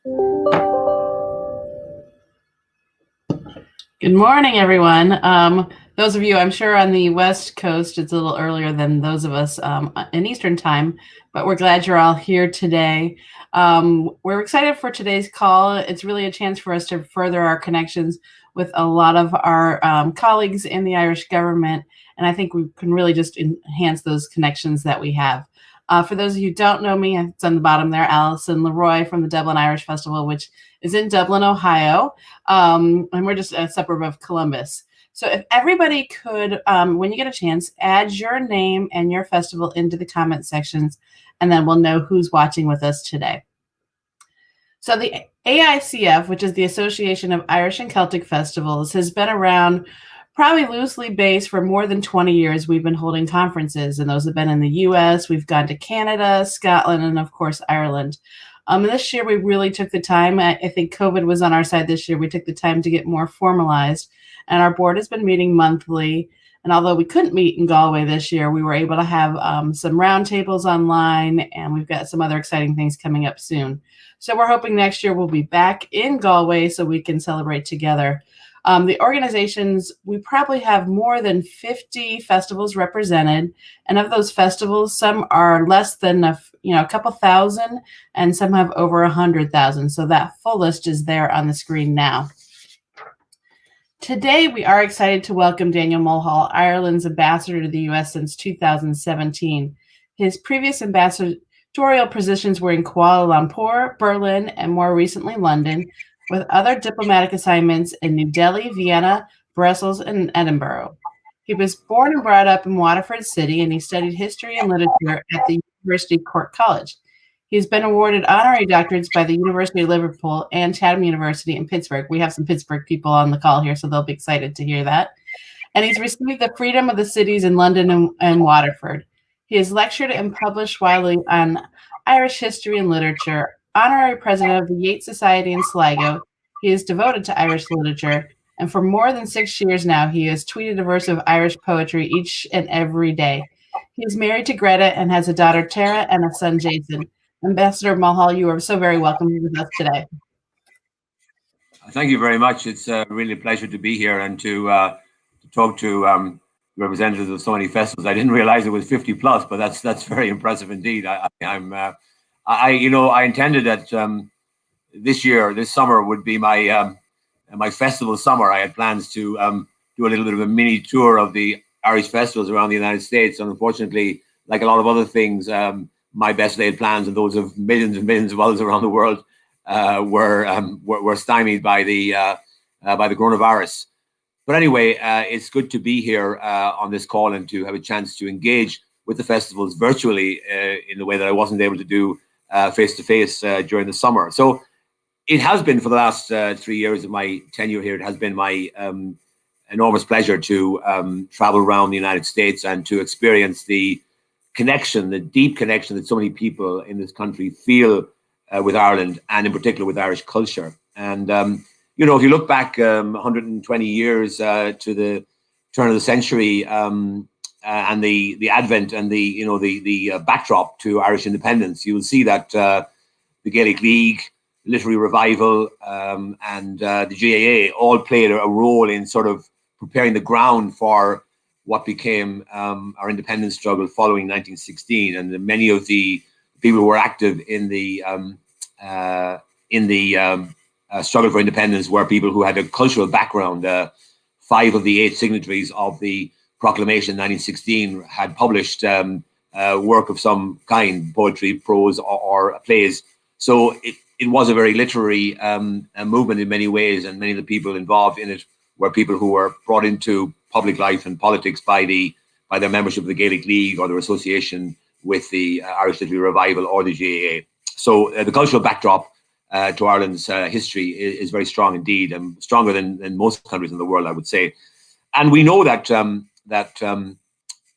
Good morning, everyone. Those of you, I'm sure on the West Coast, it's a little earlier than those of us in Eastern time, but we're glad you're all here today. We're excited for today's call. It's really a chance for us to further our connections with a lot of our colleagues in the Irish government, and I think we can really just enhance those connections that we have. For those of you who don't know me, it's on the bottom there, Alison Leroy from the Dublin Irish Festival, which is in Dublin, Ohio. And we're just a suburb of Columbus. So if everybody could, when you get a chance, add your name and your festival into the comment sections, and then we'll know who's watching with us today. So the AICF, which is the Association of Irish and Celtic Festivals, has been around probably loosely based for more than 20 years. We've been holding conferences, and those have been in the US. We've gone to Canada, Scotland, and of course, Ireland. And this year, we really took the time. I think COVID was on our side this year. We took the time to get more formalized, and our board has been meeting monthly. And although we couldn't meet in Galway this year, we were able to have some roundtables online, and we've got some other exciting things coming up soon. So we're hoping next year we'll be back in Galway so we can celebrate together. The organizations, we probably have more than 50 festivals represented, and of those festivals, some are less than a couple thousand, and some have over 100,000. So that full list is there on the screen now. Today, we are excited to welcome Daniel Mulhall, Ireland's ambassador to the U.S. since 2017. His previous ambassadorial positions were in Kuala Lumpur, Berlin, and more recently London, with other diplomatic assignments in New Delhi, Vienna, Brussels, and Edinburgh. He was born and brought up in Waterford City, and he studied history and literature at the University of Cork College. He's been awarded honorary doctorates by the University of Liverpool and Chatham University in Pittsburgh. We have some Pittsburgh people on the call here, so they'll be excited to hear that. And he's received the Freedom of the Cities in London and Waterford. He has lectured and published widely on Irish history and literature, honorary president of the Yeats Society in Sligo. He is devoted to Irish literature, and for more than 6 years now, he has tweeted a verse of Irish poetry each and every day. He is married to Greta and has a daughter, Tara, and a son, Jason. Ambassador Mulhall, you are so very welcome with us today. Thank you very much. It's really a pleasure to be here and to talk to representatives of so many festivals. I didn't realize it was 50 plus, but that's very impressive indeed. I intended that this summer would be my my festival summer. I had plans to do a little bit of a mini tour of the Irish festivals around the United States. And unfortunately, like a lot of other things, my best laid plans and those of millions and millions of others around the world were stymied by the coronavirus. But anyway, it's good to be here on this call and to have a chance to engage with the festivals virtually in the way that I wasn't able to do face to face during the summer. So it has been for the last 3 years of my tenure here. It has been my enormous pleasure to travel around the United States and to experience the connection, the deep connection that so many people in this country feel with Ireland, and in particular with Irish culture. And if you look back 120 years to the turn of the century and the advent and the backdrop to Irish independence, you will see that the Gaelic League, literary revival, and the GAA all played a role in sort of preparing the ground for what became our independence struggle following 1916. And many of the people who were active in the struggle for independence were people who had a cultural background. 5 of the 8 signatories of the proclamation in 1916 had published work of some kind, poetry, prose, or plays. So it was a very literary movement in many ways, and many of the people involved in it were people who were brought into public life and politics by their membership of the Gaelic League or their association with the Irish Literary Revival or the GAA. So the cultural backdrop to Ireland's history is very strong indeed, and stronger than most countries in the world, I would say. And we know that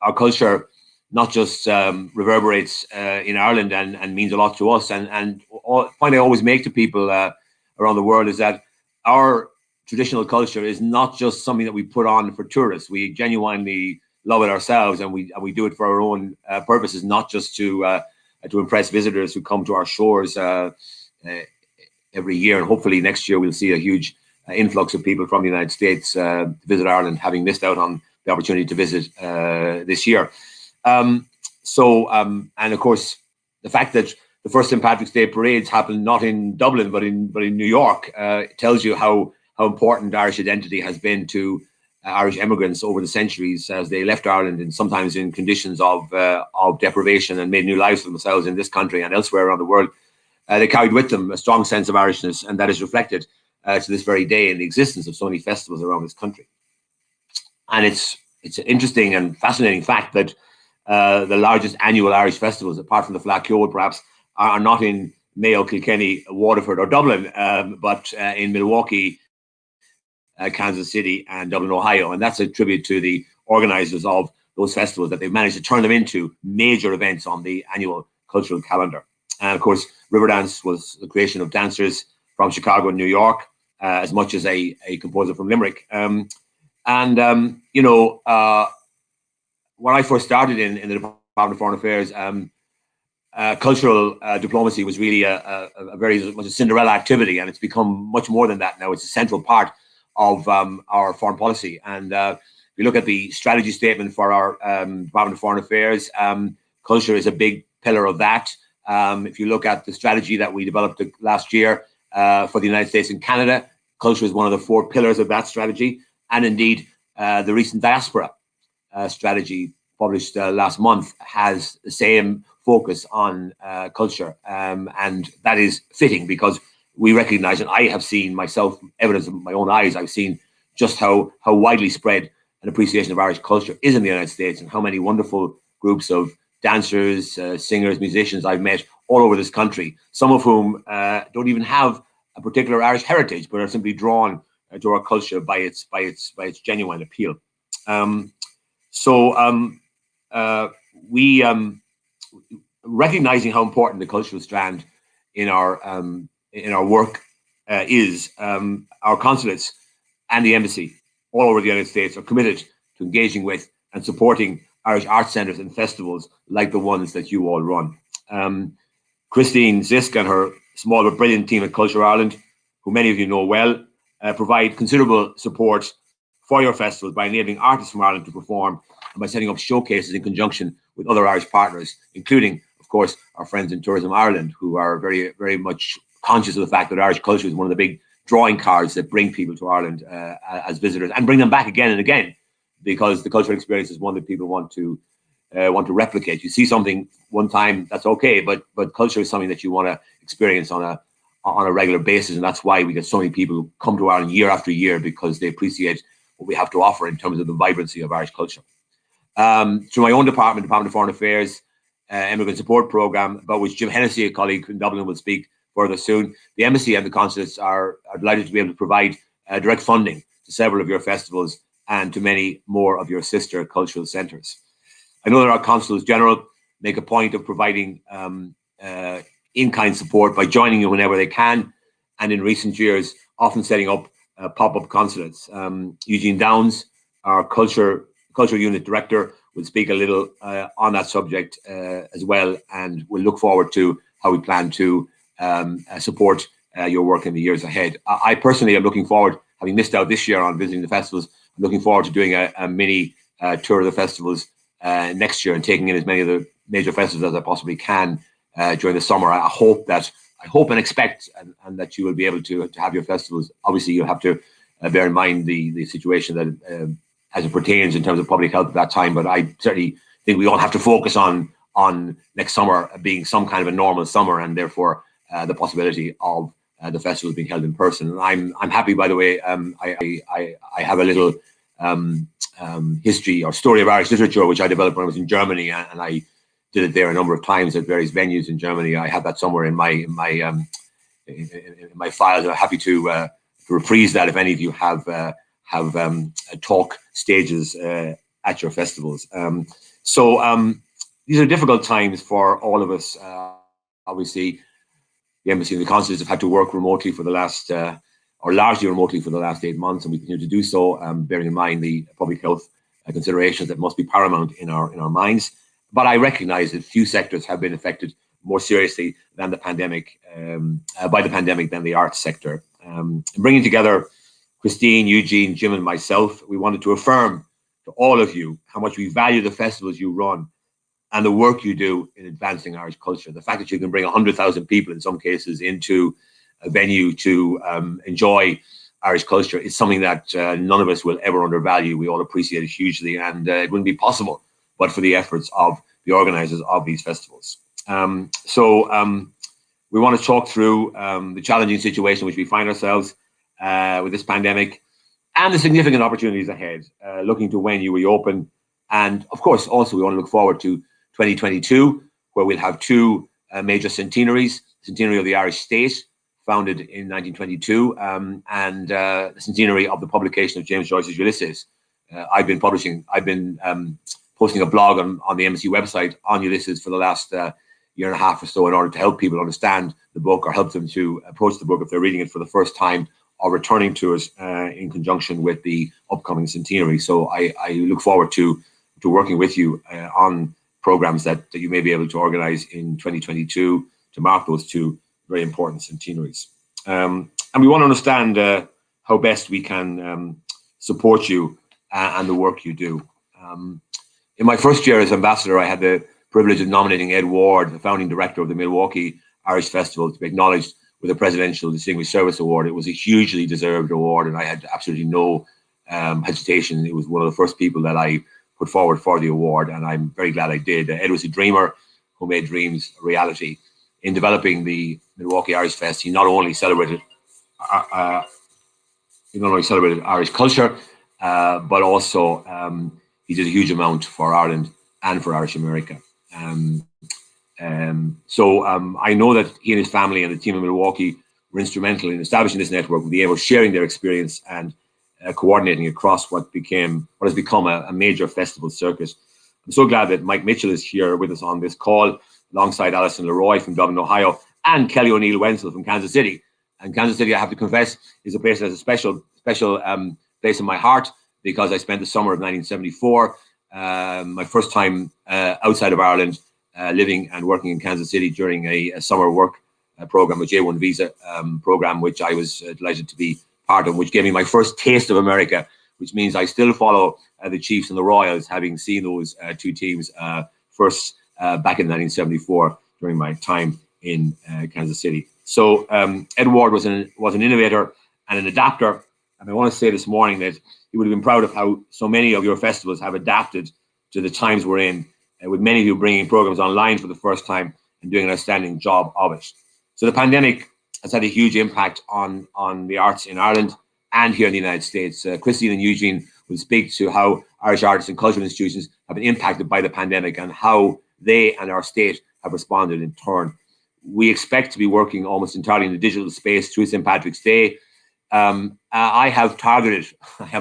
our culture not just reverberates in Ireland and means a lot to us. And the point I always make to people around the world is that our traditional culture is not just something that we put on for tourists. We genuinely love it ourselves, and we do it for our own purposes, not just to impress visitors who come to our shores every year, and hopefully next year we'll see a huge influx of people from the United States to visit Ireland, having missed out on the opportunity to visit this year. And of course, the fact that the first St. Patrick's Day parades happened not in Dublin but in New York tells you how important Irish identity has been to Irish immigrants over the centuries, as they left Ireland and sometimes in conditions of deprivation and made new lives for themselves in this country and elsewhere around the world. They carried with them a strong sense of Irishness, and that is reflected to this very day in the existence of so many festivals around this country. And it's an interesting and fascinating fact that the largest annual Irish festivals, apart from the Fleadh Cheoil perhaps, are not in Mayo, Kilkenny, Waterford or Dublin, but in Milwaukee, Kansas City and Dublin, Ohio. And that's a tribute to the organizers of those festivals, that they've managed to turn them into major events on the annual cultural calendar. And of course, Riverdance was the creation of dancers from Chicago and New York, as much as a composer from Limerick. When I first started in the Department of Foreign Affairs, cultural diplomacy was really a very much a Cinderella activity, and it's become much more than that now. It's a central part of our foreign policy. And if you look at the strategy statement for our Department of Foreign Affairs, culture is a big pillar of that. If you look at the strategy that we developed last year for the United States and Canada, culture is one of the 4 pillars of that strategy. And indeed, the recent diaspora strategy published last month has the same focus on culture. And that is fitting, because we recognize, and I have seen myself, evidence of my own eyes, I've seen just how widely spread an appreciation of Irish culture is in the United States, and how many wonderful groups of dancers, singers, musicians I've met all over this country, some of whom don't even have a particular Irish heritage, but are simply drawn to our culture by its genuine appeal. We recognizing how important the cultural strand in our work is, our consulates and the embassy all over the United States are committed to engaging with and supporting Irish art centres and festivals like the ones that you all run. Christine Zisk and her small but brilliant team at Culture Ireland, who many of you know well, provide considerable support for your festivals by enabling artists from Ireland to perform, and by setting up showcases in conjunction with other Irish partners, including, of course, our friends in Tourism Ireland, who are very, very much conscious of the fact that Irish culture is one of the big drawing cards that bring people to Ireland as visitors, and bring them back again and again, because the cultural experience is one that people want to replicate. You see something one time, that's okay, but culture is something that you want to experience on a regular basis, and that's why we get so many people who come to Ireland year after year, because they appreciate what we have to offer in terms of the vibrancy of Irish culture. Through my own department, Department of Foreign Affairs, Immigrant Support Programme, about which Jim Hennessy, a colleague in Dublin, will speak further soon, the embassy and the consulates are delighted to be able to provide direct funding to several of your festivals and to many more of your sister cultural centres. I know that our consuls general make a point of providing in-kind support by joining you whenever they can, and in recent years, often setting up pop-up consulates. Eugene Downs, our culture unit director, will speak a little on that subject as well, and we'll look forward to how we plan to support your work in the years ahead. I personally am looking forward, having missed out this year on visiting the festivals, I'm looking forward to doing a mini tour of the festivals next year, and taking in as many of the major festivals as I possibly can during the summer. I hope and expect and that you will be able to have your festivals. Obviously, you'll have to bear in mind the situation that as it pertains in terms of public health at that time. But I certainly think we all have to focus on next summer being some kind of a normal summer, and therefore the possibility of the festivals being held in person. And I'm happy, by the way. I have a little history or story of Irish literature which I developed when I was in Germany, and I did it there a number of times at various venues in Germany. I have that somewhere in my files. I'm happy to reprise that if any of you have talk stages at your festivals. These are difficult times for all of us. Obviously, the embassy and the consulates have had to work remotely for the last, or largely remotely for the last 8 months, and we continue to do so, bearing in mind the public health considerations that must be paramount in our minds. But I recognise that few sectors have been affected more seriously than the pandemic, by the pandemic than the arts sector. Bringing together Christine, Eugene, Jim, and myself, we wanted to affirm to all of you how much we value the festivals you run and the work you do in advancing Irish culture. The fact that you can bring 100,000 people in some cases into a venue to enjoy Irish culture is something that none of us will ever undervalue. We all appreciate it hugely, and it wouldn't be possible but for the efforts of the organisers of these festivals. We want to talk through the challenging situation in which we find ourselves with this pandemic and the significant opportunities ahead, looking to when you reopen. And of course, also we want to look forward to 2022, where we'll have two major centenaries: centenary of the Irish state, founded in 1922, and the centenary of the publication of James Joyce's Ulysses. I've been posting a blog on the MSC website on Ulysses for the last year and a half or so, in order to help people understand the book or help them to approach the book if they're reading it for the first time or returning to it in conjunction with the upcoming centenary. So I look forward to working with you on programs that you may be able to organize in 2022 to mark those two very important centenaries. And we want to understand how best we can support you and the work you do. In my first year as ambassador, I had the privilege of nominating Ed Ward, the founding director of the Milwaukee Irish Festival, to be acknowledged with a Presidential Distinguished Service Award. It was a hugely deserved award, and I had absolutely no hesitation. It was one of the first people that I put forward for the award, and I'm very glad I did. Ed was a dreamer who made dreams a reality. In developing the Milwaukee Irish Fest, he not only celebrated Irish culture, but also he did a huge amount for Ireland and for Irish America. I know that he and his family and the team in Milwaukee were instrumental in establishing this network, with being able to sharing their experience and coordinating across what has become a major festival circuit. I'm so glad that Mike Mitchell is here with us on this call, alongside Alison Leroy from Dublin, Ohio, and Kelly O'Neill Wenzel from Kansas City. And Kansas City, I have to confess, is a place that has a special place in my heart, because I spent the summer of 1974, my first time outside of Ireland, living and working in Kansas City during a summer work program, a J1 visa program, which I was delighted to be part of, which gave me my first taste of America, which means I still follow the Chiefs and the Royals, having seen those two teams first back in 1974 during my time in Kansas City. So Ed Ward was an innovator and an adapter, and I want to say this morning that you would have been proud of how so many of your festivals have adapted to the times we're in, with many of you bringing programs online for the first time and doing an outstanding job of it. So the pandemic has had a huge impact on the arts in Ireland and here in the United States. Christine and Eugene will speak to how Irish artists and cultural institutions have been impacted by the pandemic and how they and our state have responded in turn. We expect to be working almost entirely in the digital space through St. Patrick's Day. I have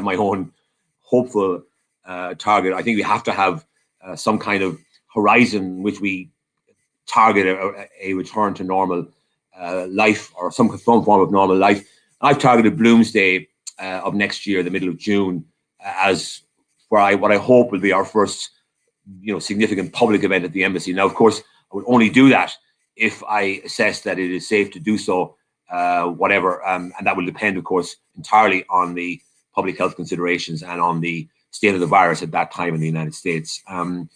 my own hopeful target. I think we have to have some kind of horizon in which we target a return to normal life, or some form of normal life. I've targeted Bloomsday of next year, the middle of June, as what I hope will be our first, significant public event at the embassy. Now, of course, I would only do that if I assess that it is safe to do so, and that will depend, of course, entirely on the public health considerations and on the state of the virus at that time in the United States. I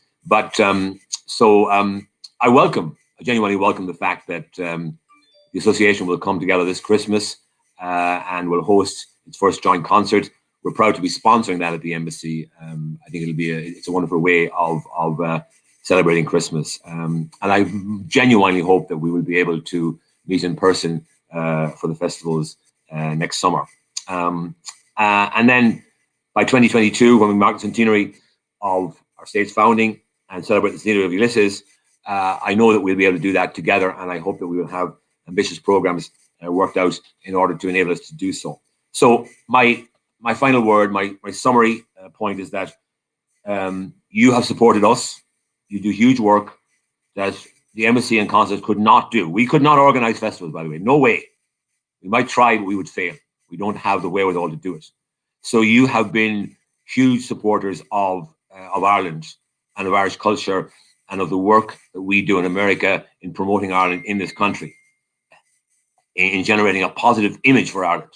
genuinely welcome the fact that the association will come together this Christmas and will host its first joint concert. We're proud to be sponsoring that at the embassy. I think it's a wonderful way of celebrating Christmas. And I genuinely hope that we will be able to meet in person for the festivals next summer. And then by 2022, when we mark the centenary of our state's founding and celebrate the centenary of Ulysses, I know that we'll be able to do that together, and I hope that we will have ambitious programs worked out in order to enable us to do so. So my final word, my summary point is that you have supported us. You do huge work that the embassy and consulates could not do. We could not organize festivals, by the way. No way. We might try, but we would fail. We don't have the wherewithal to do it. So you have been huge supporters of Ireland and of Irish culture and of the work that we do in America in promoting Ireland in this country, in generating a positive image for Ireland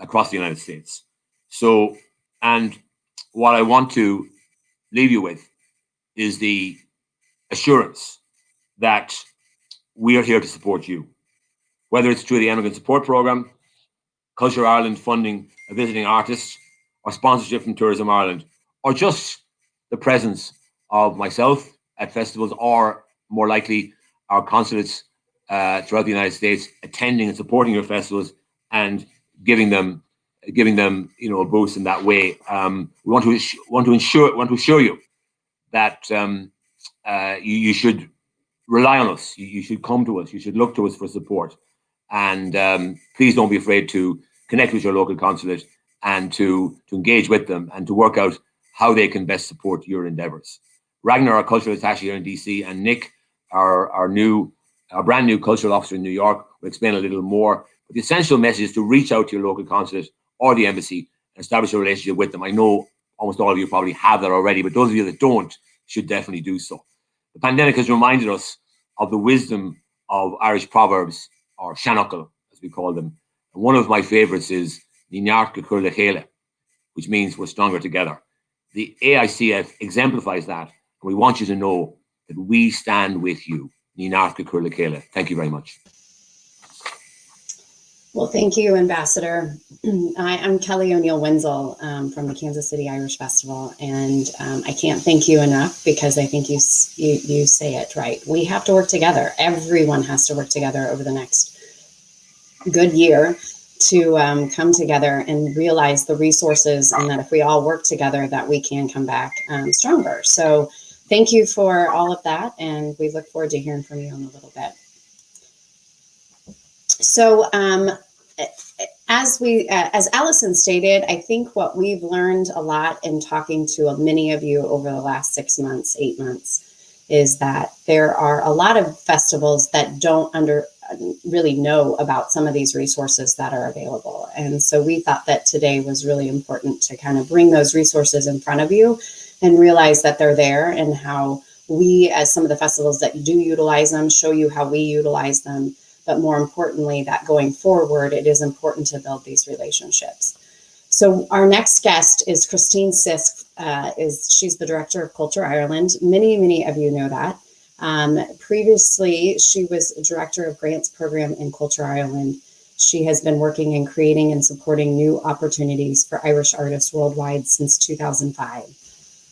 across the United States. So, and what I want to leave you with is the assurance that we are here to support you, whether it's through the Immigrant Support Programme, Culture Ireland funding visiting artists, or sponsorship from Tourism Ireland, or just the presence of myself at festivals, or more likely our consulates throughout the United States attending and supporting your festivals and giving them a boost in that way. We want to assure you that you should rely on us. You should come to us. You should look to us for support. And please don't be afraid to connect with your local consulate and to engage with them and to work out how they can best support your endeavors. Ragnar, our cultural attaché here in DC, and Nick, our brand new cultural officer in New York, will explain a little more. But the essential message is to reach out to your local consulate or the embassy and establish a relationship with them. I know almost all of you probably have that already, but those of you that don't should definitely do so. The pandemic has reminded us of the wisdom of Irish proverbs, or shanachal, as we call them. And one of my favorites is Níneart go cur le chéile, which means we're stronger together. The AICF exemplifies that, and we want you to know that we stand with you. Níneart go cur le chéile. Thank you very much. Well, thank you, Ambassador. I'm Kelly O'Neill Wenzel from the Kansas City Irish Festival, and I can't thank you enough because I think you say it right. We have to work together. Everyone has to work together over the next good year to come together and realize the resources, and that if we all work together, that we can come back stronger. So thank you for all of that, and we look forward to hearing from you in a little bit. So as Allison stated, I think what we've learned a lot in talking to many of you over the last 6 months, 8 months, is that there are a lot of festivals that don't really know about some of these resources that are available. And so we thought that today was really important to kind of bring those resources in front of you and realize that they're there, and how we, as some of the festivals that do utilize them, show you how we utilize them. But more importantly, that going forward, it is important to build these relationships. So our next guest is Christine Sisk. She's the Director of Culture Ireland. Many of you know that. Previously, she was Director of Grants Program in Culture Ireland. She has been working in creating and supporting new opportunities for Irish artists worldwide since 2005.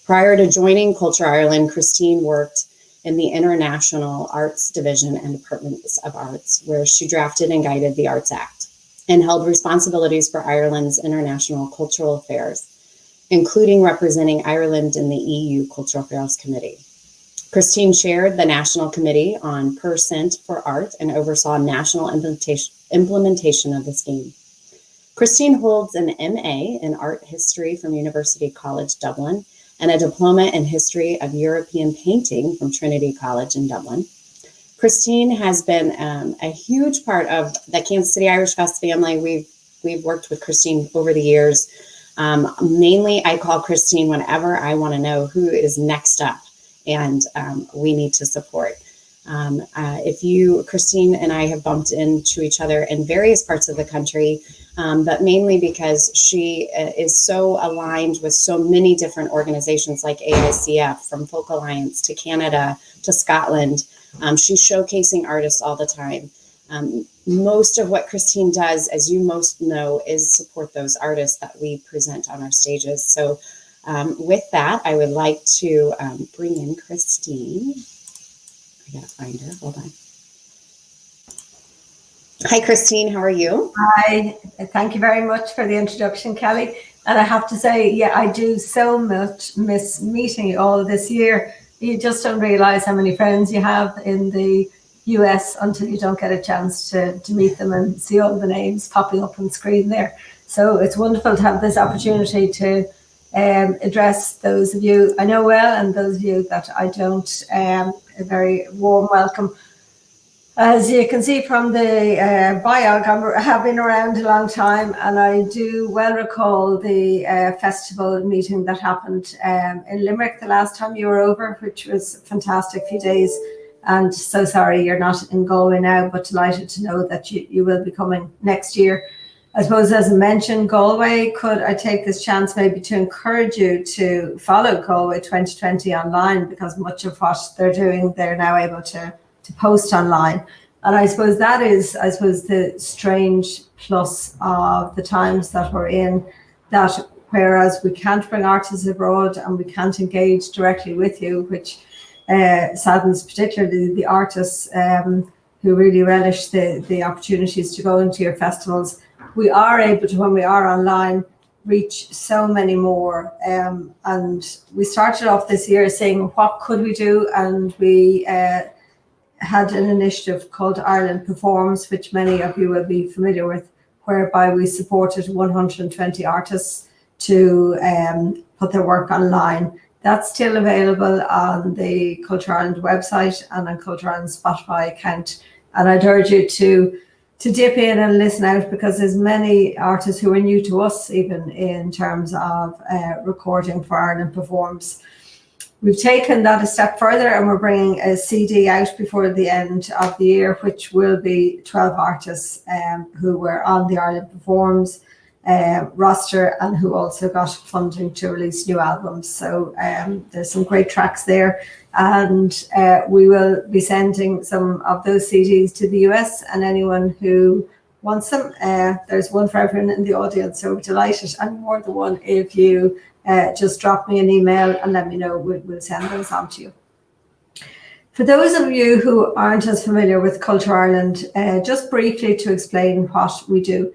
Prior to joining Culture Ireland, Christine worked in the International Arts Division and Departments of Arts, where she drafted and guided the Arts Act and held responsibilities for Ireland's international cultural affairs, including representing Ireland in the EU Cultural Affairs Committee. Christine chaired the National Committee on Percent for Art and oversaw national implementation of the scheme. Christine holds an MA in Art History from University College Dublin and a diploma in History of European Painting from Trinity College in Dublin. Christine has been a huge part of the Kansas City Irish Fest family. We've worked with Christine over the years. Mainly, I call Christine whenever I want to know who is next up and we need to support. Christine and I have bumped into each other in various parts of the country, but mainly because she is so aligned with so many different organizations like AICF, from Folk Alliance to Canada to Scotland. She's showcasing artists all the time. Most of what Christine does, as you most know, is support those artists that we present on our stages. So with that, I would like to bring in Christine. I gotta find her, hold on. Hi, Christine, how are you? Hi, thank you very much for the introduction, Kelly. And I have to say, yeah, I do so much miss meeting you all this year. You just don't realize how many friends you have in the US until you don't get a chance to meet them and see all the names popping up on the screen there. So it's wonderful to have this opportunity to address those of you I know well and those of you that I don't. A very warm welcome. As you can see from the bio, I have been around a long time, and I do well recall the festival meeting that happened in Limerick the last time you were over, which was a fantastic few days. And so sorry you're not in Galway now, but delighted to know that you will be coming next year. I suppose, as I mentioned, Galway, could I take this chance maybe to encourage you to follow Galway 2020 online, because much of what they're doing, they're now able to post online. And I suppose that is, the strange plus of the times that we're in, that whereas we can't bring artists abroad and we can't engage directly with you, which saddens particularly the artists who really relish the opportunities to go into your festivals, we are able to, when we are online, reach so many more. And we started off this year saying, what could we do? And we had an initiative called Ireland Performs, which many of you will be familiar with, whereby we supported 120 artists to put their work online. That's still available on the Culture Ireland website and on Culture Ireland's Spotify account. And I'd urge you to dip in and listen out, because there's many artists who are new to us, even in terms of recording for Ireland Performs. We've taken that a step further, and we're bringing a CD out before the end of the year, which will be 12 artists who were on the Ireland Performs roster and who also got funding to release new albums. So there's some great tracks there, and we will be sending some of those CDs to the US, and anyone who wants them, there's one for everyone in the audience. So delighted, and more than one if you just drop me an email and let me know. We'll send those on to you. For those of you who aren't as familiar with Culture Ireland, just briefly to explain what we do.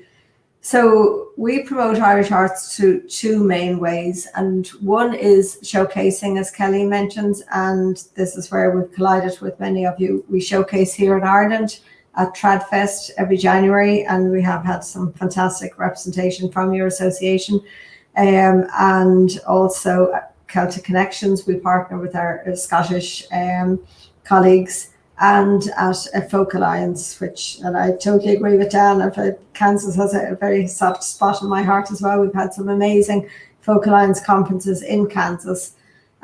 So we promote Irish arts through two main ways, and one is showcasing, as Kelly mentions, and this is where we've collided with many of you. We showcase here in Ireland at Tradfest every January, and we have had some fantastic representation from your association. And also Celtic Connections, we partner with our Scottish colleagues, and at a Folk Alliance, which, and I totally agree with Dan, Kansas has a very soft spot in my heart as well. We've had some amazing Folk Alliance conferences in Kansas.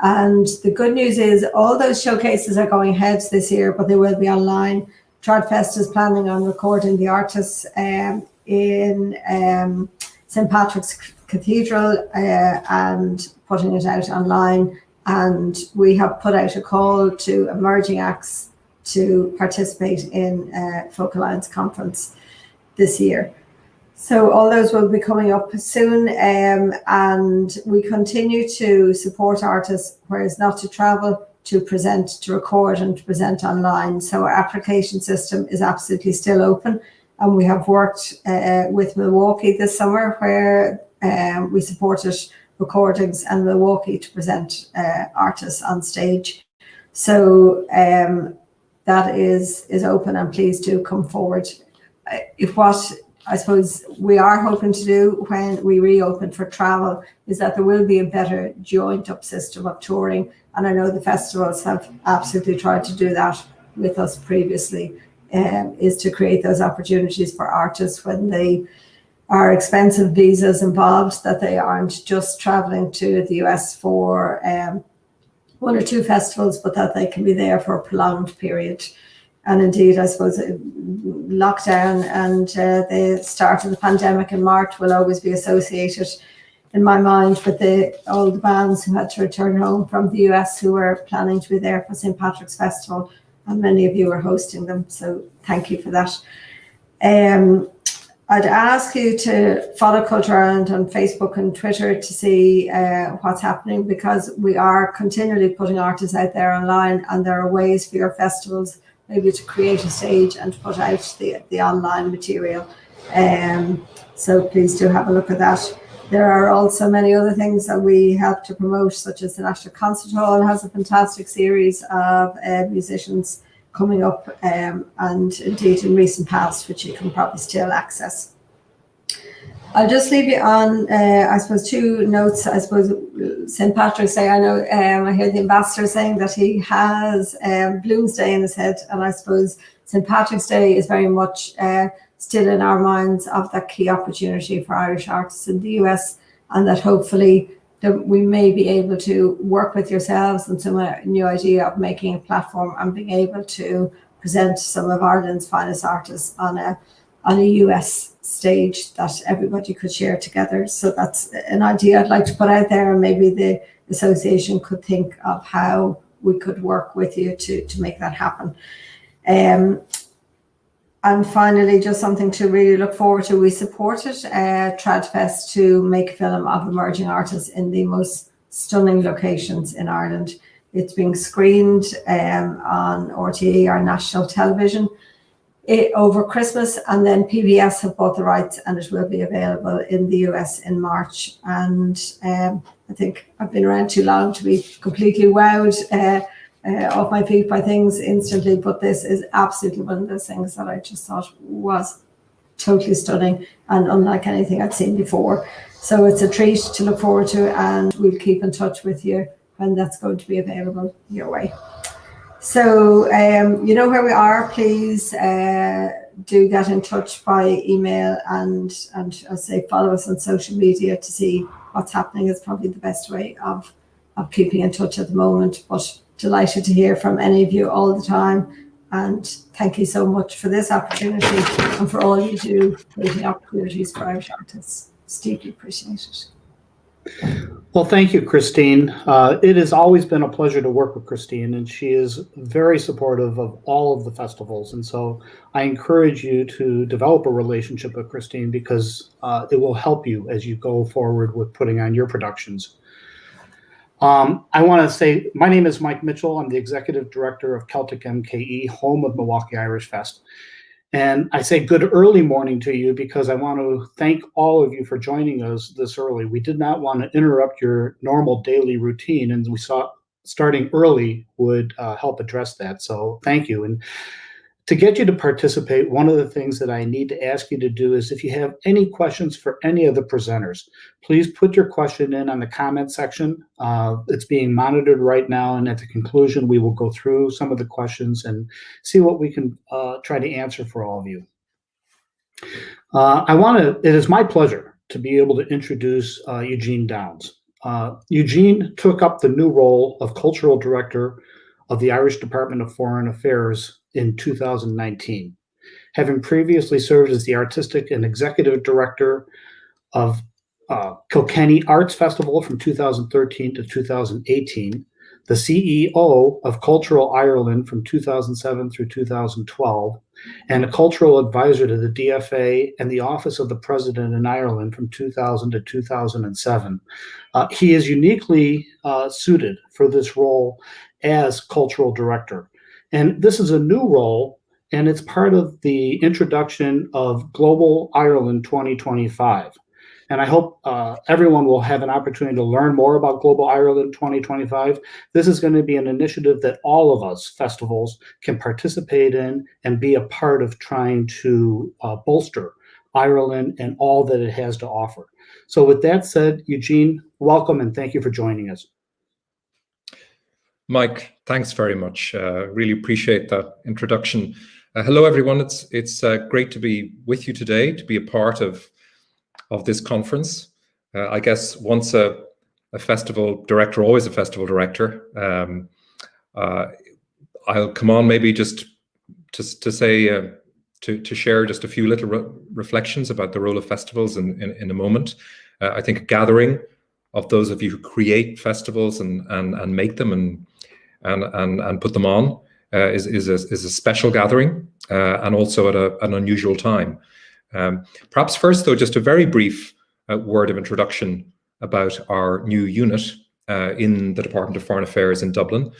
And the good news is all those showcases are going ahead this year, but they will be online. Tradfest is planning on recording the artists in St. Patrick's Cathedral and putting it out online. And we have put out a call to emerging acts to participate in Folk Alliance conference this year. So all those will be coming up soon, and we continue to support artists, whereas not to travel, to present, to record and to present online. So our application system is absolutely still open, and we have worked with Milwaukee this summer, where we supported recordings and Milwaukee to present artists on stage. So that is open, and please do come forward. If what I suppose we are hoping to do when we reopen for travel is that there will be a better joint up system of touring. And I know the festivals have absolutely tried to do that with us previously, is to create those opportunities for artists when they are expensive visas involved, that they aren't just traveling to the US for one or two festivals, but that they can be there for a prolonged period. And indeed, I suppose lockdown and the start of the pandemic in March will always be associated in my mind with all the bands who had to return home from the US who were planning to be there for St. Patrick's Festival, and many of you are hosting them. So thank you for that. I'd ask you to follow Culture Ireland on Facebook and Twitter to see what's happening, because we are continually putting artists out there online, and there are ways for your festivals maybe to create a stage and to put out the online material. So please do have a look at that. There are also many other things that we help to promote, such as the National Concert Hall has a fantastic series of musicians coming up, and indeed in recent past, which you can probably still access. I'll just leave you on, I suppose, two notes. I suppose St. Patrick's Day, I know I hear the ambassador saying that he has Bloomsday in his head, and I suppose St. Patrick's Day is very much still in our minds of that key opportunity for Irish artists in the US, and that hopefully that we may be able to work with yourselves and some new idea of making a platform and being able to present some of Ireland's finest artists on a US stage that everybody could share together. So that's an idea I'd like to put out there, and maybe the association could think of how we could work with you to make that happen. And finally, just something to really look forward to. We supported Tradfest to make a film of emerging artists in the most stunning locations in Ireland. It's being screened on RTE, our national television, over Christmas, and then PBS have bought the rights, and it will be available in the US in March. And I think I've been around too long to be completely wowed off my feet by things instantly, but this is absolutely one of those things that I just thought was totally stunning and unlike anything I'd seen before. So it's a treat to look forward to, and we'll keep in touch with you when that's going to be available your way. So you know where we are. Please do get in touch by email, and I say follow us on social media to see what's happening. Is probably the best way of keeping in touch at the moment. But delighted to hear from any of you all the time, and thank you so much for this opportunity and for all you do creating opportunities for Irish artists. It's deeply appreciated. Well, thank you, Christine. It has always been a pleasure to work with Christine, and she is very supportive of all of the festivals. And so I encourage you to develop a relationship with Christine, because it will help you as you go forward with putting on your productions. I want to say, my name is Mike Mitchell. I'm the Executive Director of Celtic MKE, home of Milwaukee Irish Fest. And I say good early morning to you because I want to thank all of you for joining us this early. We did not want to interrupt your normal daily routine, and we saw starting early would help address that. So thank you. And to get you to participate, one of the things that I need to ask you to do is, if you have any questions for any of the presenters, please put your question in on the comment section. It's being monitored right now, and at the conclusion, we will go through some of the questions and see what we can try to answer for all of you. It is my pleasure to be able to introduce Eugene Downs. Eugene took up the new role of Cultural Director of the Irish Department of Foreign Affairs in 2019, having previously served as the Artistic and Executive Director of Kilkenny Arts Festival from 2013 to 2018, the CEO of Cultural Ireland from 2007 through 2012, and a cultural advisor to the DFA and the Office of the President in Ireland from 2000 to 2007. He is uniquely suited for this role as Cultural Director. And this is a new role, and it's part of the introduction of Global Ireland 2025. And I hope everyone will have an opportunity to learn more about Global Ireland 2025. This is going to be an initiative that all of us festivals can participate in and be a part of trying to bolster Ireland and all that it has to offer. So with that said, Eugene, welcome and thank you for joining us. Mike, thanks very much. Really appreciate that introduction. Hello, everyone. It's great to be with you today, to be a part of this conference. I guess once a festival director, always a festival director. I'll come on maybe just to say, to share just a few little reflections about the role of festivals in a moment. I think a gathering of those of you who create festivals and make them and put them on is a special gathering and also at an unusual time. Perhaps first, though, just a very brief word of introduction about our new unit in the Department of Foreign Affairs in Dublin.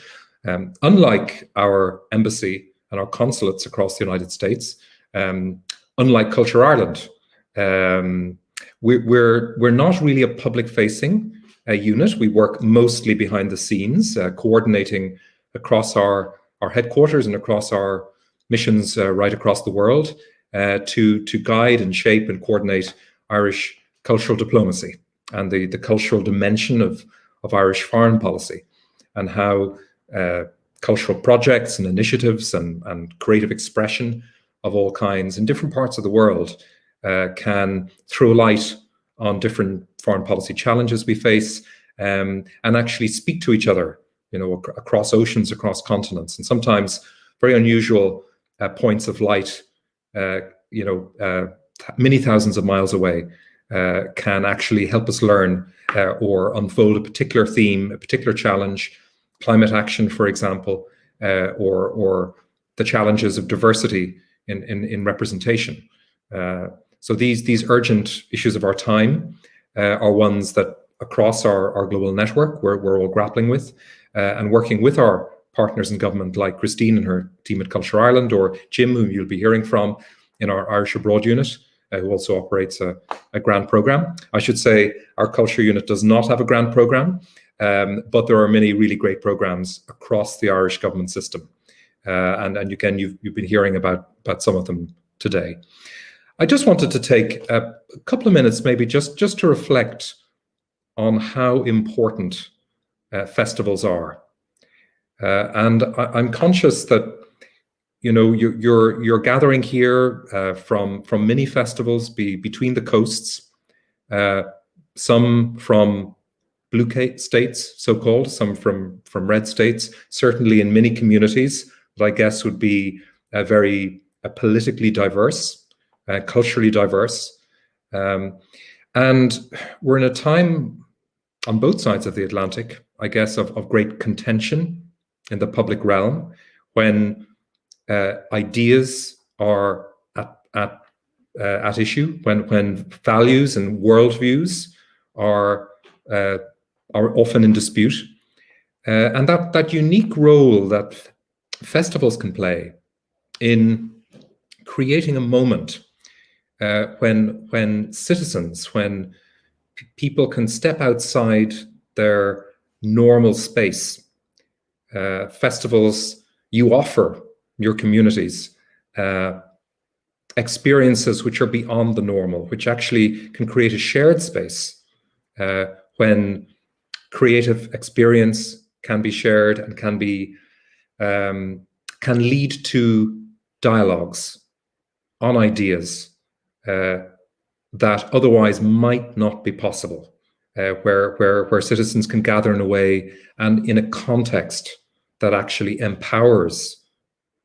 Unlike our embassy and our consulates across the United States, unlike Culture Ireland, we're not really a public-facing unit. We work mostly behind the scenes, coordinating across our headquarters and across our missions right across the world to guide and shape and coordinate Irish cultural diplomacy and the cultural dimension of Irish foreign policy, and how cultural projects and initiatives and creative expression of all kinds in different parts of the world can throw light on different foreign policy challenges we face, and actually speak to each other, across oceans, across continents, and sometimes very unusual points of light, many thousands of miles away, can actually help us learn or unfold a particular theme, a particular challenge, climate action, for example, or the challenges of diversity in representation. So these urgent issues of our time are ones that across our global network we're all grappling with, and working with our partners in government like Christine and her team at Culture Ireland, or Jim, whom you'll be hearing from in our Irish Abroad unit, who also operates a grant program. I should say our culture unit does not have a grant program, but there are many really great programs across the Irish government system. And again, you've been hearing about some of them today. I just wanted to take a couple of minutes, maybe just to reflect on how important festivals are. And I'm conscious that you're gathering here from many festivals between the coasts, some from blue states, so-called, some from red states, certainly in many communities that I guess would be very politically diverse, culturally diverse. And we're in a time on both sides of the Atlantic, I guess, of great contention in the public realm, when ideas are at issue, when values and worldviews are often in dispute, and that unique role that festivals can play in creating a moment when citizens, when people can step outside their normal space. Festivals, you offer your communities experiences which are beyond the normal, which actually can create a shared space when creative experience can be shared and can lead to dialogues on ideas that otherwise might not be possible, where citizens can gather in a way and in a context that actually empowers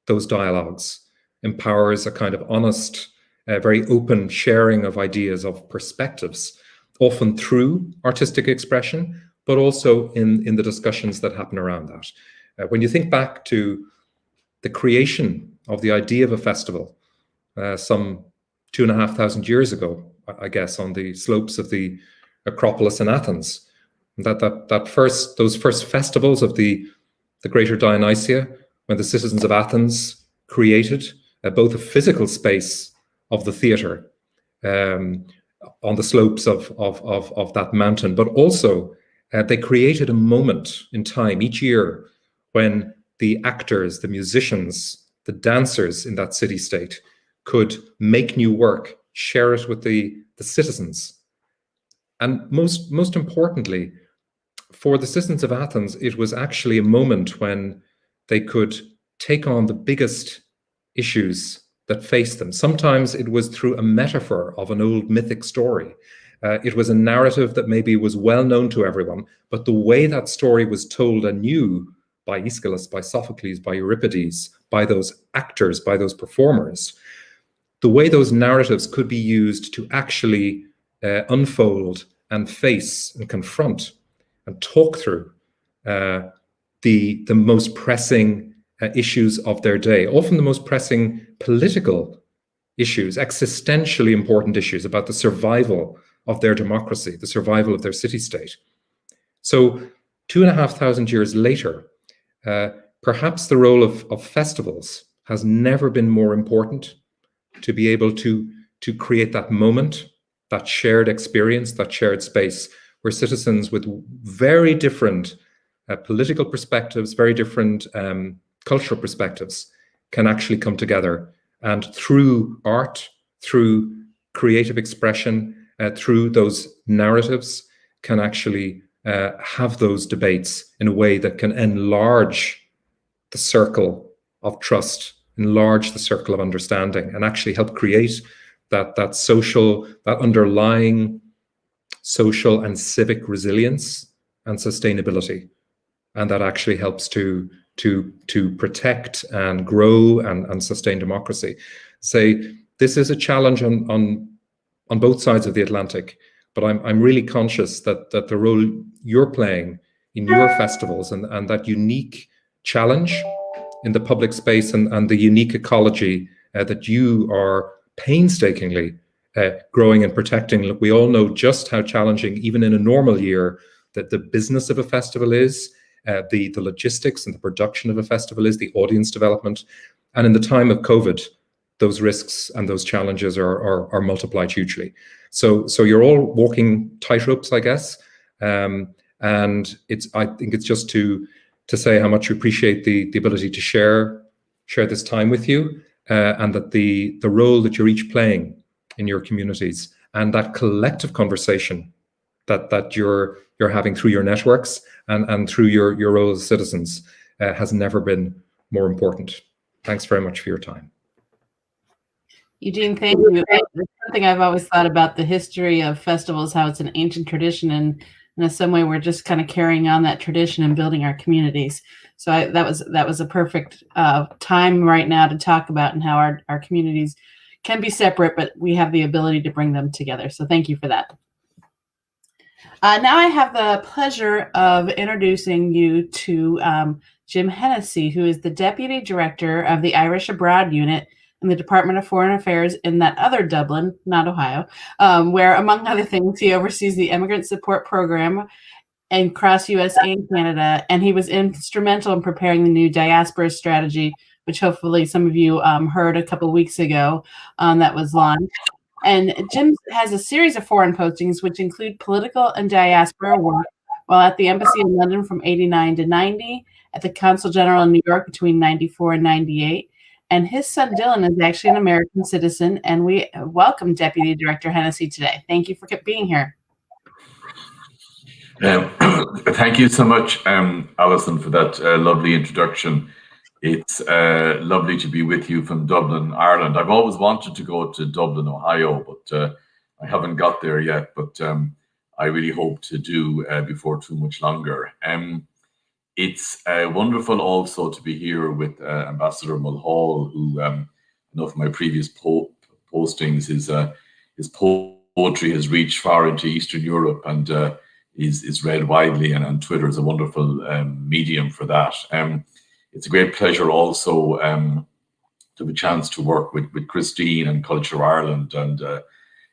those dialogues, empowers a kind of honest, very open sharing of ideas, of perspectives, often through artistic expression, but also in the discussions that happen around that. When you think back to the creation of the idea of a festival, some 2,500 years ago, I guess, on the slopes of the Acropolis in Athens, those first festivals of the Greater Dionysia, when the citizens of Athens created both a physical space of the theatre on the slopes of that mountain, but also they created a moment in time each year when the actors, the musicians, the dancers in that city-state could make new work, share it with the citizens. And most importantly, for the citizens of Athens, it was actually a moment when they could take on the biggest issues that faced them. Sometimes it was through a metaphor of an old mythic story. It was a narrative that maybe was well known to everyone, but the way that story was told anew by Aeschylus, by Sophocles, by Euripides, by those actors, by those performers, the way those narratives could be used to actually unfold and face and confront and talk through the most pressing issues of their day, often the most pressing political issues, existentially important issues about the survival of their democracy, the survival of their city-state. So 2,500 years later, perhaps the role of festivals has never been more important, to be able to create that moment, that shared experience, that shared space, where citizens with very different political perspectives, very different cultural perspectives can actually come together, and through art, through creative expression, through those narratives can actually have those debates in a way that can enlarge the circle of trust, enlarge the circle of understanding, and actually help create that social, that underlying social and civic resilience and sustainability. And that actually helps to protect and grow and sustain democracy. Say, this is a challenge on both sides of the Atlantic, but I'm really conscious that the role you're playing in your festivals and that unique challenge in the public space and the unique ecology that you are painstakingly growing and protecting. Look, we all know just how challenging, even in a normal year, that the business of a festival is, the logistics and the production of a festival is, the audience development. And in the time of COVID, those risks and those challenges are multiplied hugely. So you're all walking tightropes, I guess. And I think it's just to say how much we appreciate the ability to share this time with you, and that the role that you're each playing in your communities and that collective conversation that you're having through your networks and through your role as citizens has never been more important. Thanks very much for your time. Eugene, thank you. It's something I've always thought about the history of festivals, how it's an ancient tradition, and in some way we're just kind of carrying on that tradition and building our communities. So that was a perfect time right now to talk about and how our communities can be separate, but we have the ability to bring them together. So thank you for that. Now I have the pleasure of introducing you to Jim Hennessy, who is the Deputy Director of the Irish Abroad Unit in the Department of Foreign Affairs in that other Dublin, not Ohio, where, among other things, he oversees the Immigrant Support Program across USA and Canada, and he was instrumental in preparing the new diaspora strategy, which hopefully some of you heard a couple weeks ago that was launched. And Jim has a series of foreign postings, which include political and diaspora work while at the Embassy in London from 89 to 90, at the Consul General in New York between 94 and 98. And his son, Dylan, is actually an American citizen. And we welcome Deputy Director Hennessy today. Thank you for being here. Thank you so much, Alison, for that lovely introduction. It's lovely to be with you from Dublin, Ireland. I've always wanted to go to Dublin, Ohio, but I haven't got there yet. But I really hope to do before too much longer. It's wonderful also to be here with Ambassador Mulhall, who I know from my previous postings, his poetry has reached far into Eastern Europe and is read widely, and Twitter is a wonderful medium for that. It's a great pleasure also to have a chance to work with Christine and Culture Ireland and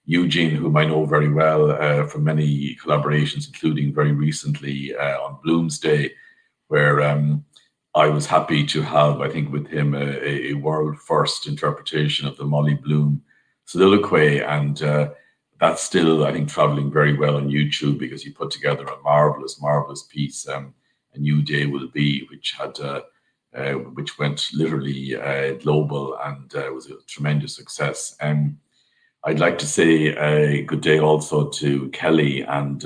Eugene, whom I know very well from many collaborations, including very recently on Bloomsday, where I was happy to have, I think, with him a world first interpretation of the Molly Bloom soliloquy, and that's still, I think, traveling very well on YouTube because he put together a marvelous piece, A New Day Will Be, which went literally global and was a tremendous success. I'd like to say a good day also to Kelly and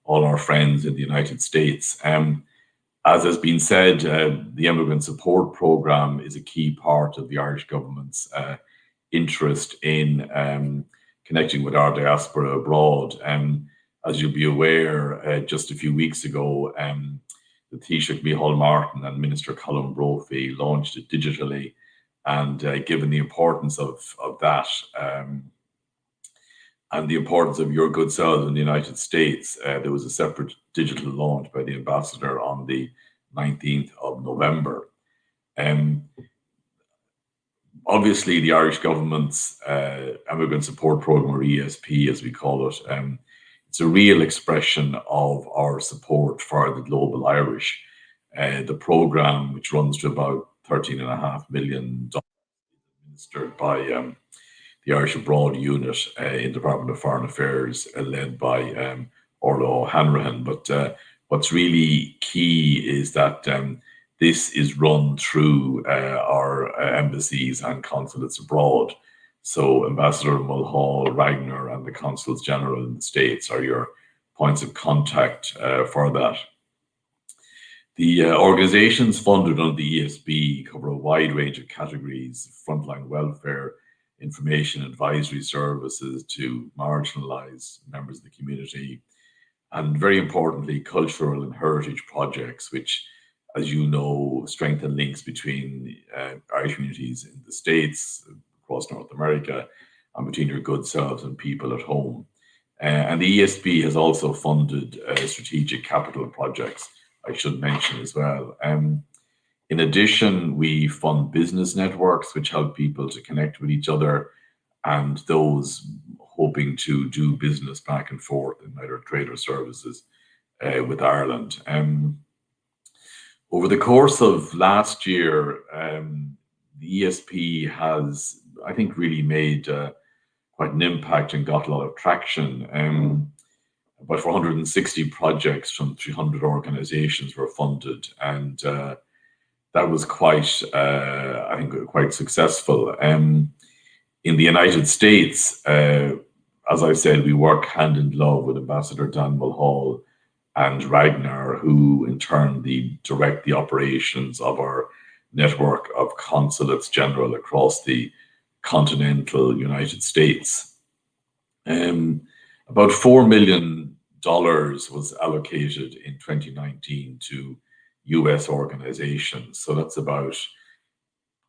all our friends in the United States. As has been said, the Immigrant Support Program is a key part of the Irish government's interest in connecting with our diaspora abroad. As you'll be aware, just a few weeks ago, the Taoiseach Micheál Martin and Minister Colin Brophy launched it digitally. And given the importance of that and the importance of your good selves in the United States, there was a separate digital launch by the ambassador on the 19th of November. Obviously, the Irish government's Immigrant Support Program, or ESP as we call it, it's a real expression of our support for the global Irish. The program, which runs to about $13.5 million, administered by the Irish Abroad Unit in the Department of Foreign Affairs, led by Orla O'Hanrahan. But what's really key is that this is run through our embassies and consulates abroad. So Ambassador Mulhall, Ragnar, and the Consuls General in the States are your points of contact for that. The organizations funded under the ESB cover a wide range of categories: frontline welfare, information advisory services to marginalized members of the community, and very importantly, cultural and heritage projects, which, as you know, strengthen links between Irish communities in the States, across North America, and between your good selves and people at home. And the ESB has also funded strategic capital projects, I should mention as well. In addition, we fund business networks, which help people to connect with each other and those hoping to do business back and forth in either trade or services with Ireland. Over the course of last year, the ESP has, I think, really made quite an impact and got a lot of traction. About 460 projects from 300 organizations were funded, and that was quite, I think, quite successful. In the United States, as I said, we work hand in glove with Ambassador Dan Mulhall and Ragnar, who in turn direct the operations of our network of consulates general across the continental United States. About $4 million was allocated in 2019 to US organizations. So that's about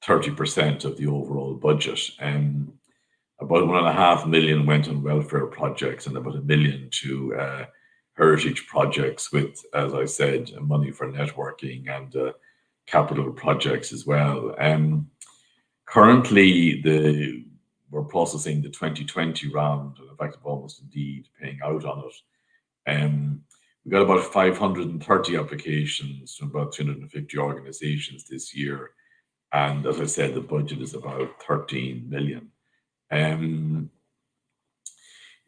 30% of the overall budget. About $1.5 million went on welfare projects and about $1 million to heritage projects with, as I said, money for networking and capital projects as well. Currently, we're processing the 2020 round, and in fact, we're almost indeed paying out on it. We got about 530 applications from about 350 organizations this year. And as I said, the budget is about 13 million.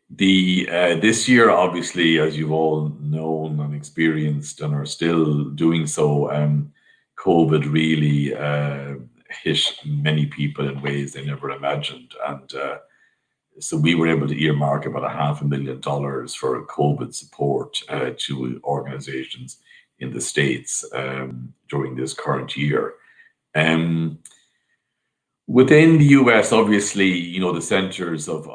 This year, obviously, as you've all known and experienced and are still doing so, COVID really hit many people in ways they never imagined. And so we were able to earmark about $500,000 for COVID support to organizations in the States during this current year. Within the US, obviously, you know, the centers of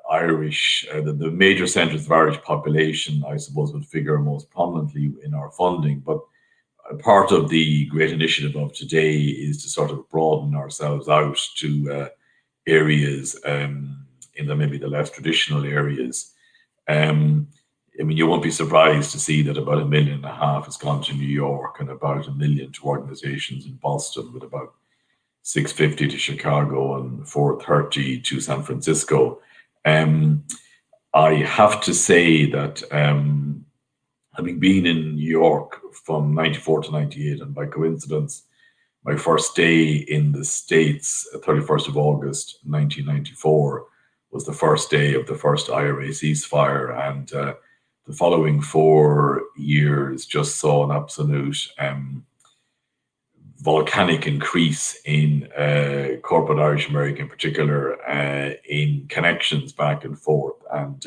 Irish, the major centers of Irish population, I suppose, would figure most prominently in our funding. But part of the great initiative of today is to sort of broaden ourselves out to areas in maybe the less traditional areas. I mean, you won't be surprised to see that about $1.5 million has gone to New York and about $1 million to organizations in Boston, with about $650 to Chicago and $430 to San Francisco. I have to say that having been in New York from 94 to 98, and by coincidence, my first day in the States, 31st of August, 1994, was the first day of the first IRA ceasefire. And the following 4 years just saw an absolute volcanic increase in corporate Irish American, in particular, in connections back and forth. And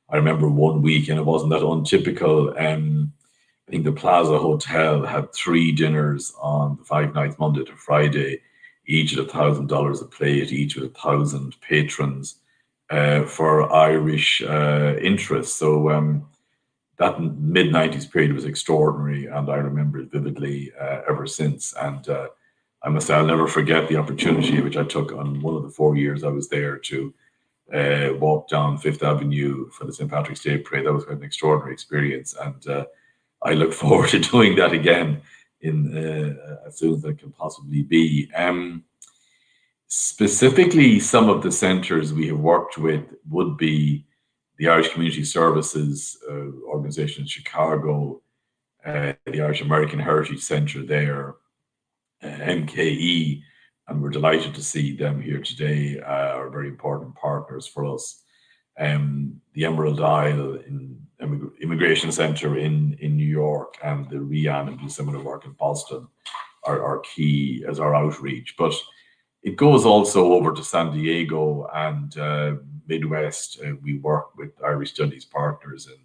I remember one week, and it wasn't that untypical. I think the Plaza Hotel had 3 dinners on the 5 nights, Monday to Friday, each at $1,000 a plate, each with 1,000 patrons for Irish interests. So that mid-90s period was extraordinary, and I remember it vividly ever since. And I must say, I'll never forget the opportunity which I took on one of the 4 years I was there to walk down Fifth Avenue for the St. Patrick's Day Parade. That was an extraordinary experience, and I look forward to doing that again as soon as I can possibly be. Specifically, some of the centres we have worked with would be the Irish Community Services organization in Chicago, the Irish American Heritage Centre there, MKE, and we're delighted to see them here today, are very important partners for us. The Emerald Isle Immigration Centre in New York, and the RIAN and do similar work in Boston are key as our outreach. But it goes also over to San Diego and Midwest. We work with Irish Studies partners in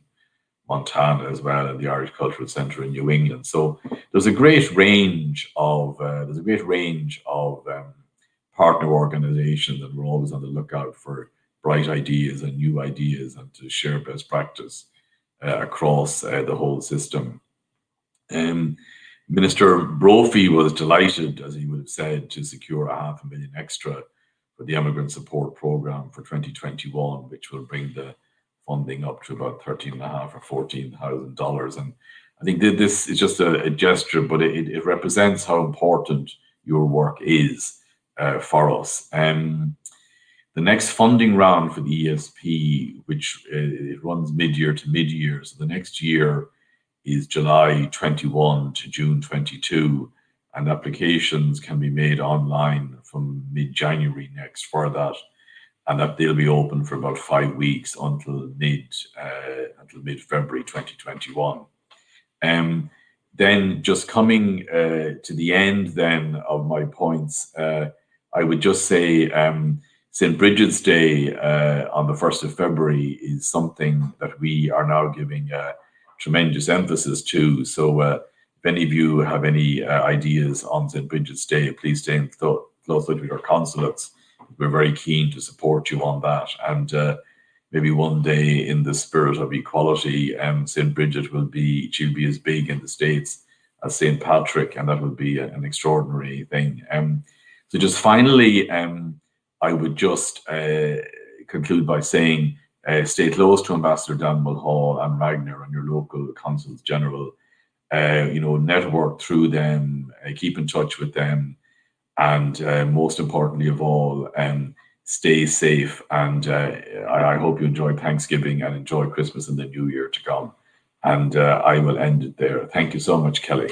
Montana as well, and the Irish Cultural Centre in New England. So there's a great range of partner organizations, and we're always on the lookout for bright ideas and new ideas, and to share best practice across the whole system. Minister Brophy was delighted, as he would have said, to secure $500,000 extra for the Immigrant Support Programme for 2021, which will bring the funding up to about $13,500 or $14,000. And I think that this is just a gesture, but it represents how important your work is for us. The next funding round for the ESP, which it runs mid-year to mid-year, so the next year is July 21 to June 22, and applications can be made online from mid-January next for that, and that they'll be open for about 5 weeks until mid-February 2021. Then just coming to the end then of my points, I would just say St. Bridget's Day on the 1st of February is something that we are now giving tremendous emphasis to. So if any of you have any ideas on St. Bridget's Day, please stay in close touch with our consulates. We're very keen to support you on that. And maybe one day, in the spirit of equality, St. Bridget she'll be as big in the States as St. Patrick, and that will be an extraordinary thing. So just finally, I would just conclude by saying, stay close to Ambassador Dan Mulhall and Ragnar and your local consuls general. Network through them, keep in touch with them, and most importantly of all, stay safe. And I hope you enjoy Thanksgiving and enjoy Christmas and the New Year to come. And I will end it there. Thank you so much, Kelly.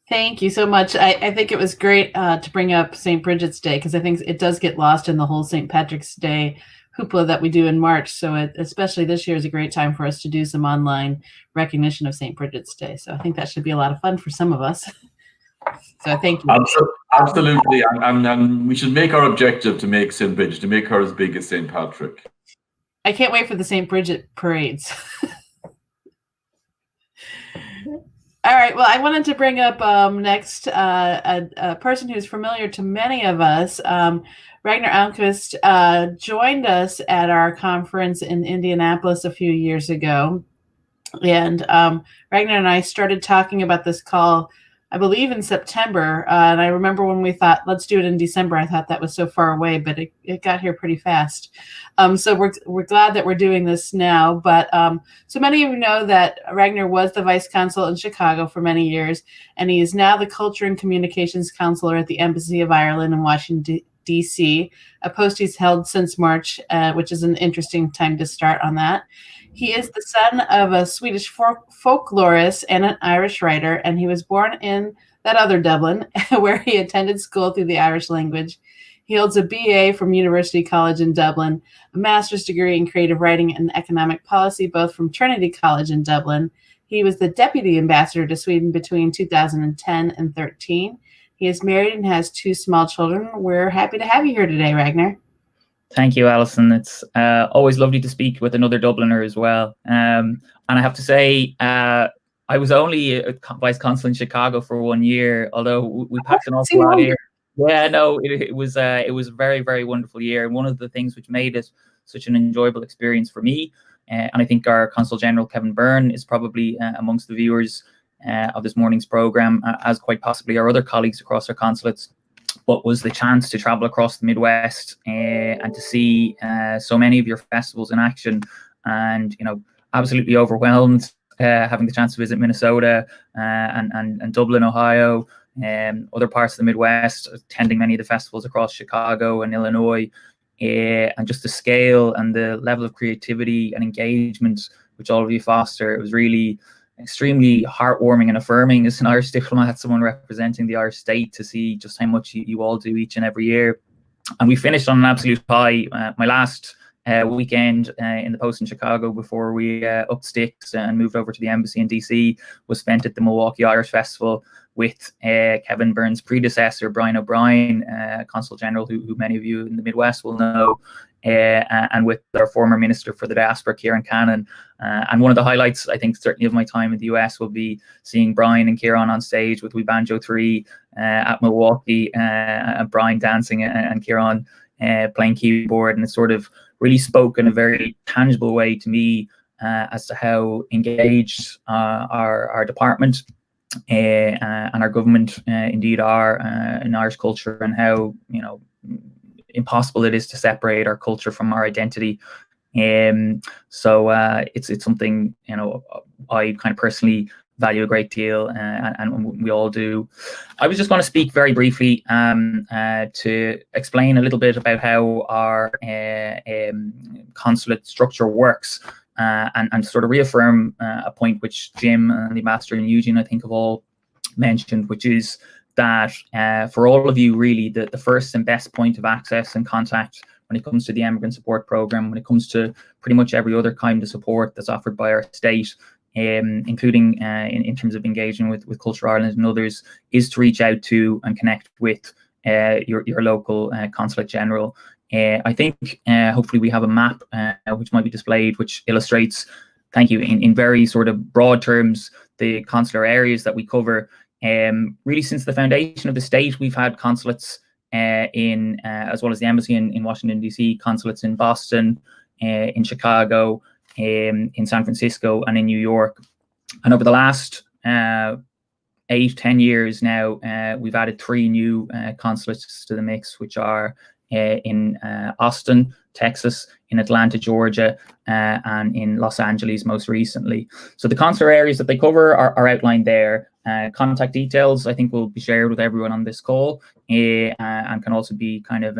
Thank you so much. I think it was great to bring up St. Bridget's Day, because I think it does get lost in the whole St. Patrick's Day hoopla that we do in March. So especially this year is a great time for us to do some online recognition of St. Bridget's Day. So I think that should be a lot of fun for some of us. So thank you. Absolutely. And we should make our objective to make St. Bridget, to make her as big as St. Patrick. I can't wait for the St. Bridget parades. All right. Well, I wanted to bring up next a person who's familiar to many of us. Ragnar Almquist joined us at our conference in Indianapolis a few years ago. And Ragnar and I started talking about this call, I believe, in September. And I remember when we thought, let's do it in December, I thought that was so far away, but it got here pretty fast. So we're glad that we're doing this now. But so many of you know that Ragnar was the vice consul in Chicago for many years, and he is now the culture and communications counselor at the Embassy of Ireland in Washington, D.C., a post he's held since March, which is an interesting time to start on that. He is the son of a Swedish folklorist and an Irish writer, and he was born in that other Dublin, where he attended school through the Irish language. He holds a BA from University College in Dublin, a master's degree in creative writing and economic policy, both from Trinity College in Dublin. He was the deputy ambassador to Sweden between 2010 and 13. He is married and has 2 small children. We're happy to have you here today, Ragnar. Thank you, Alison. It's always lovely to speak with another Dubliner as well. And I have to say, I was only a vice consul in Chicago for 1 year, although we packed an awful lot here. Yeah, no, it was a very, very wonderful year. And one of the things which made it such an enjoyable experience for me, and I think our Consul General, Kevin Byrne, is probably amongst the viewers of this morning's program, as quite possibly our other colleagues across our consulates, but was the chance to travel across the Midwest and to see so many of your festivals in action, and absolutely overwhelmed having the chance to visit Minnesota and Dublin, Ohio, other parts of the Midwest, attending many of the festivals across Chicago and Illinois, and just the scale and the level of creativity and engagement which all of you foster. It was really extremely heartwarming and affirming as an Irish diplomat, someone representing the Irish state, to see just how much you all do each and every year. And we finished on an absolute high. My last weekend in the Post in Chicago before we upped sticks and moved over to the embassy in DC was spent at the Milwaukee Irish Festival with Kevin Byrne's predecessor, Brian O'Brien, Consul General, who many of you in the Midwest will know, and with our former Minister for the Diaspora, Kieran Cannon. And one of the highlights, I think, certainly of my time in the US will be seeing Brian and Kieran on stage with We Banjo 3 at Milwaukee, Brian dancing and Kieran playing keyboard, and it sort of really spoke in a very tangible way to me as to how engaged our department and our government indeed are in Irish culture, and how impossible it is to separate our culture from our identity. So it's something I kind of personally value a great deal, and we all do. I was just going to speak very briefly to explain a little bit about how our consulate structure works, and sort of reaffirm a point which Jim and the Ambassador and Eugene, I think, have all mentioned, which is that for all of you, really, the first and best point of access and contact when it comes to the Immigrant Support Programme, when it comes to pretty much every other kind of support that's offered by our state, including in terms of engaging with Culture Ireland and others, is to reach out to and connect with your local Consulate General. I think hopefully we have a map which might be displayed, which illustrates, thank you, in very sort of broad terms, the consular areas that we cover. Really, since the foundation of the state, we've had consulates in, as well as the embassy in Washington, DC, consulates in Boston, in Chicago, in San Francisco, and in New York. And over the last 8-10 years now, we've added 3 new consulates to the mix, which are in Austin, Texas, in Atlanta, Georgia, and in Los Angeles most recently. So the consular areas that they cover are outlined there. Contact details, I think, will be shared with everyone on this call, and can also be kind of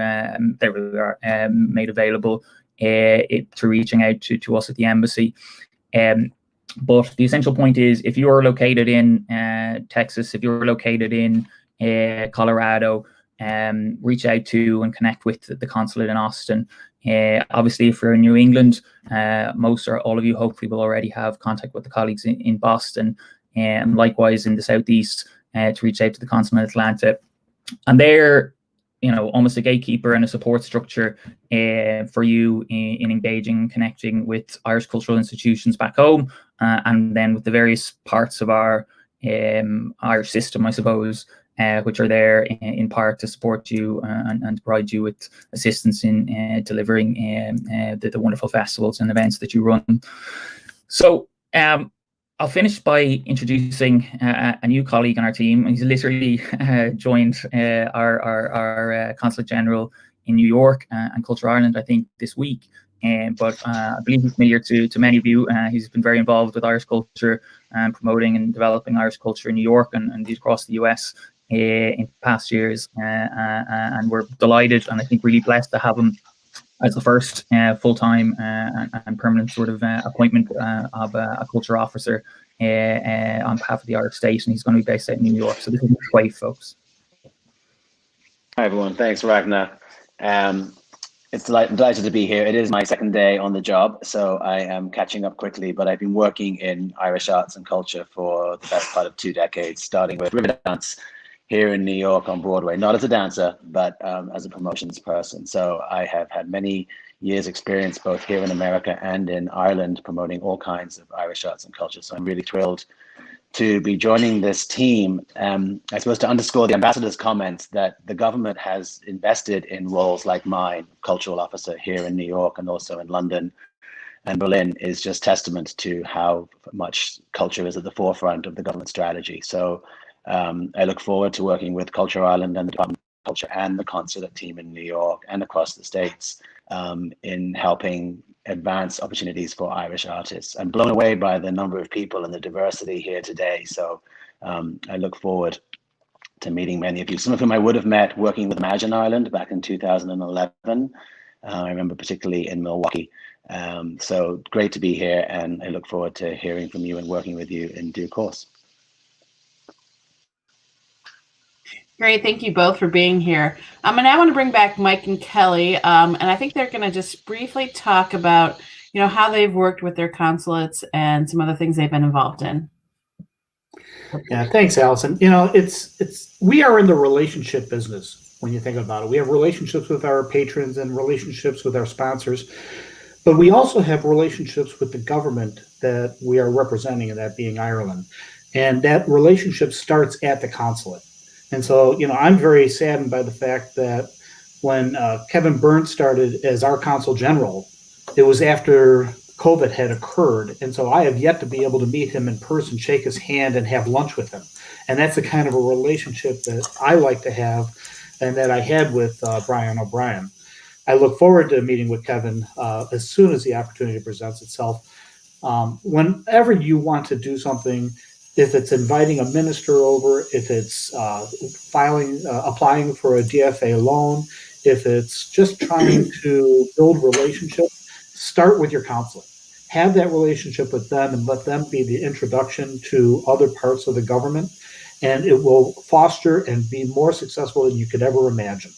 made available through reaching out to us at the embassy. But the essential point is, if you're located in Texas, if you're located in Colorado, reach out to and connect with the consulate in Austin. Obviously, if you're in New England, most or all of you hopefully will already have contact with the colleagues in Boston, and likewise in the Southeast, to reach out to the consulate in Atlanta. And they're almost a gatekeeper and a support structure for you in engaging, connecting with Irish cultural institutions back home, and then with the various parts of our Irish system, I suppose, which are there in part to support you and provide you with assistance in delivering the wonderful festivals and events that you run. So I'll finish by introducing a new colleague on our team. He's literally joined our Consulate General in New York and Culture Ireland, I think, this week. But I believe he's familiar to many of you. He's been very involved with Irish culture and promoting and developing Irish culture in New York and across the US in past years. And we're delighted and I think really blessed to have him as the first full-time and permanent sort of appointment of a culture officer on behalf of the Irish state, and he's going to be based out in New York. So this is great, folks. Hi everyone, thanks Ragnar. It's delighted to be here. It is my second day on the job, so I am catching up quickly, but I've been working in Irish arts and culture for the best part of 2 decades, starting with river dance here in New York on Broadway, not as a dancer, but as a promotions person. So I have had many years experience both here in America and in Ireland promoting all kinds of Irish arts and culture. So I'm really thrilled to be joining this team. I suppose to underscore the ambassador's comments that the government has invested in roles like mine, cultural officer here in New York and also in London and Berlin, is just testament to how much culture is at the forefront of the government strategy. So I look forward to working with Culture Ireland and the Department of Culture and the consulate team in New York and across the States in helping advance opportunities for Irish artists. I'm blown away by the number of people and the diversity here today. So I look forward to meeting many of you, some of whom I would have met working with Imagine Ireland back in 2011. I remember particularly in Milwaukee. So great to be here, and I look forward to hearing from you and working with you in due course. Great. Thank you both for being here. And I want to bring back Mike and Kelly, and I think they're going to just briefly talk about, how they've worked with their consulates and some other things they've been involved in. Yeah, thanks, Allison. We are in the relationship business when you think about it. We have relationships with our patrons and relationships with our sponsors, but we also have relationships with the government that we are representing, and that being Ireland. And that relationship starts at the consulate. And so, I'm very saddened by the fact that when Kevin Burns started as our consul general, it was after COVID had occurred. And so I have yet to be able to meet him in person, shake his hand, and have lunch with him. And that's the kind of a relationship that I like to have and that I had with Brian O'Brien. I look forward to meeting with Kevin as soon as the opportunity presents itself. Whenever you want to do something, if it's inviting a minister over, if it's applying for a DFA loan, if it's just trying to build relationships, start with your consulate. Have that relationship with them and let them be the introduction to other parts of the government, and it will foster and be more successful than you could ever imagine.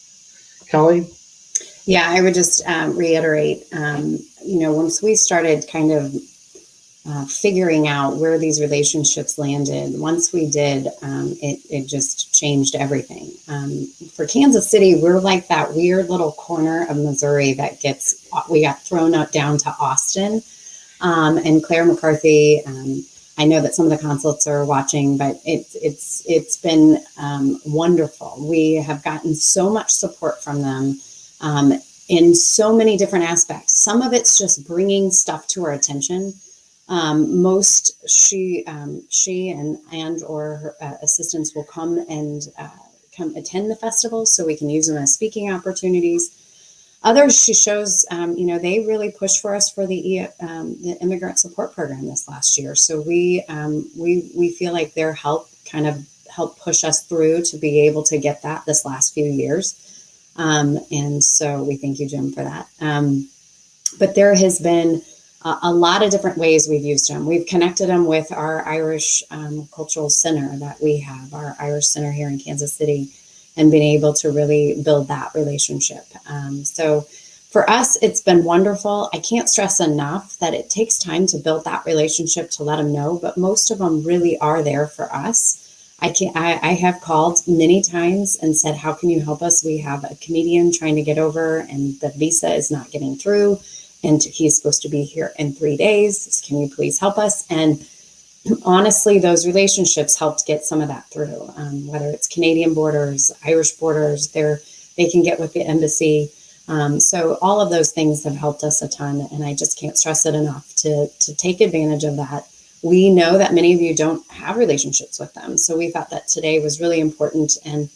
Kelly? Yeah, I would just reiterate, once we started kind of figuring out where these relationships landed, once we did, it just changed everything. For Kansas City, we're like that weird little corner of Missouri that we got thrown out down to Austin. And Claire McCarthy, I know that some of the consulates are watching, but it's been wonderful. We have gotten so much support from them in so many different aspects. Some of it's just bringing stuff to our attention. Most she and or her assistants will come and come attend the festival, so we can use them as speaking opportunities. Others, she shows, they really pushed for us for the immigrant support program this last year. So we feel like their help kind of helped push us through to be able to get that this last few years. And so we thank you, Jim, for that. But there has been a lot of different ways we've used them. We've connected them with our Irish Cultural Center that we have, our Irish Center here in Kansas City, and been able to really build that relationship. So for us, it's been wonderful. I can't stress enough that it takes time to build that relationship, to let them know, but most of them really are there for us. I have called many times and said, how can you help us? We have a Canadian trying to get over and the visa is not getting through, and he's supposed to be here in 3 days. Can you please help us? And honestly, those relationships helped get some of that through, whether it's Canadian borders, Irish borders, they can get with the embassy. So all of those things have helped us a ton, and I just can't stress it enough to take advantage of that. We know that many of you don't have relationships with them, so we thought that today was really important, and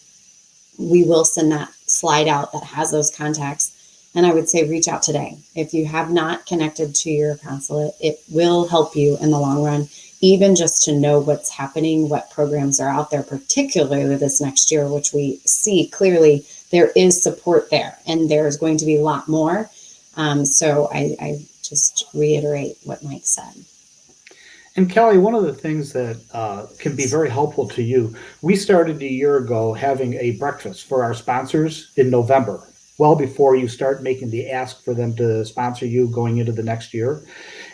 we will send that slide out that has those contacts. And I would say reach out today. If you have not connected to your consulate, it will help you in the long run, even just to know what's happening, what programs are out there, particularly this next year, which we see clearly there is support there, and there's going to be a lot more. So I just reiterate what Mike said. And Kelly, one of the things that can be very helpful to you, we started a year ago having a breakfast for our sponsors in November, well before you start making the ask for them to sponsor you going into the next year.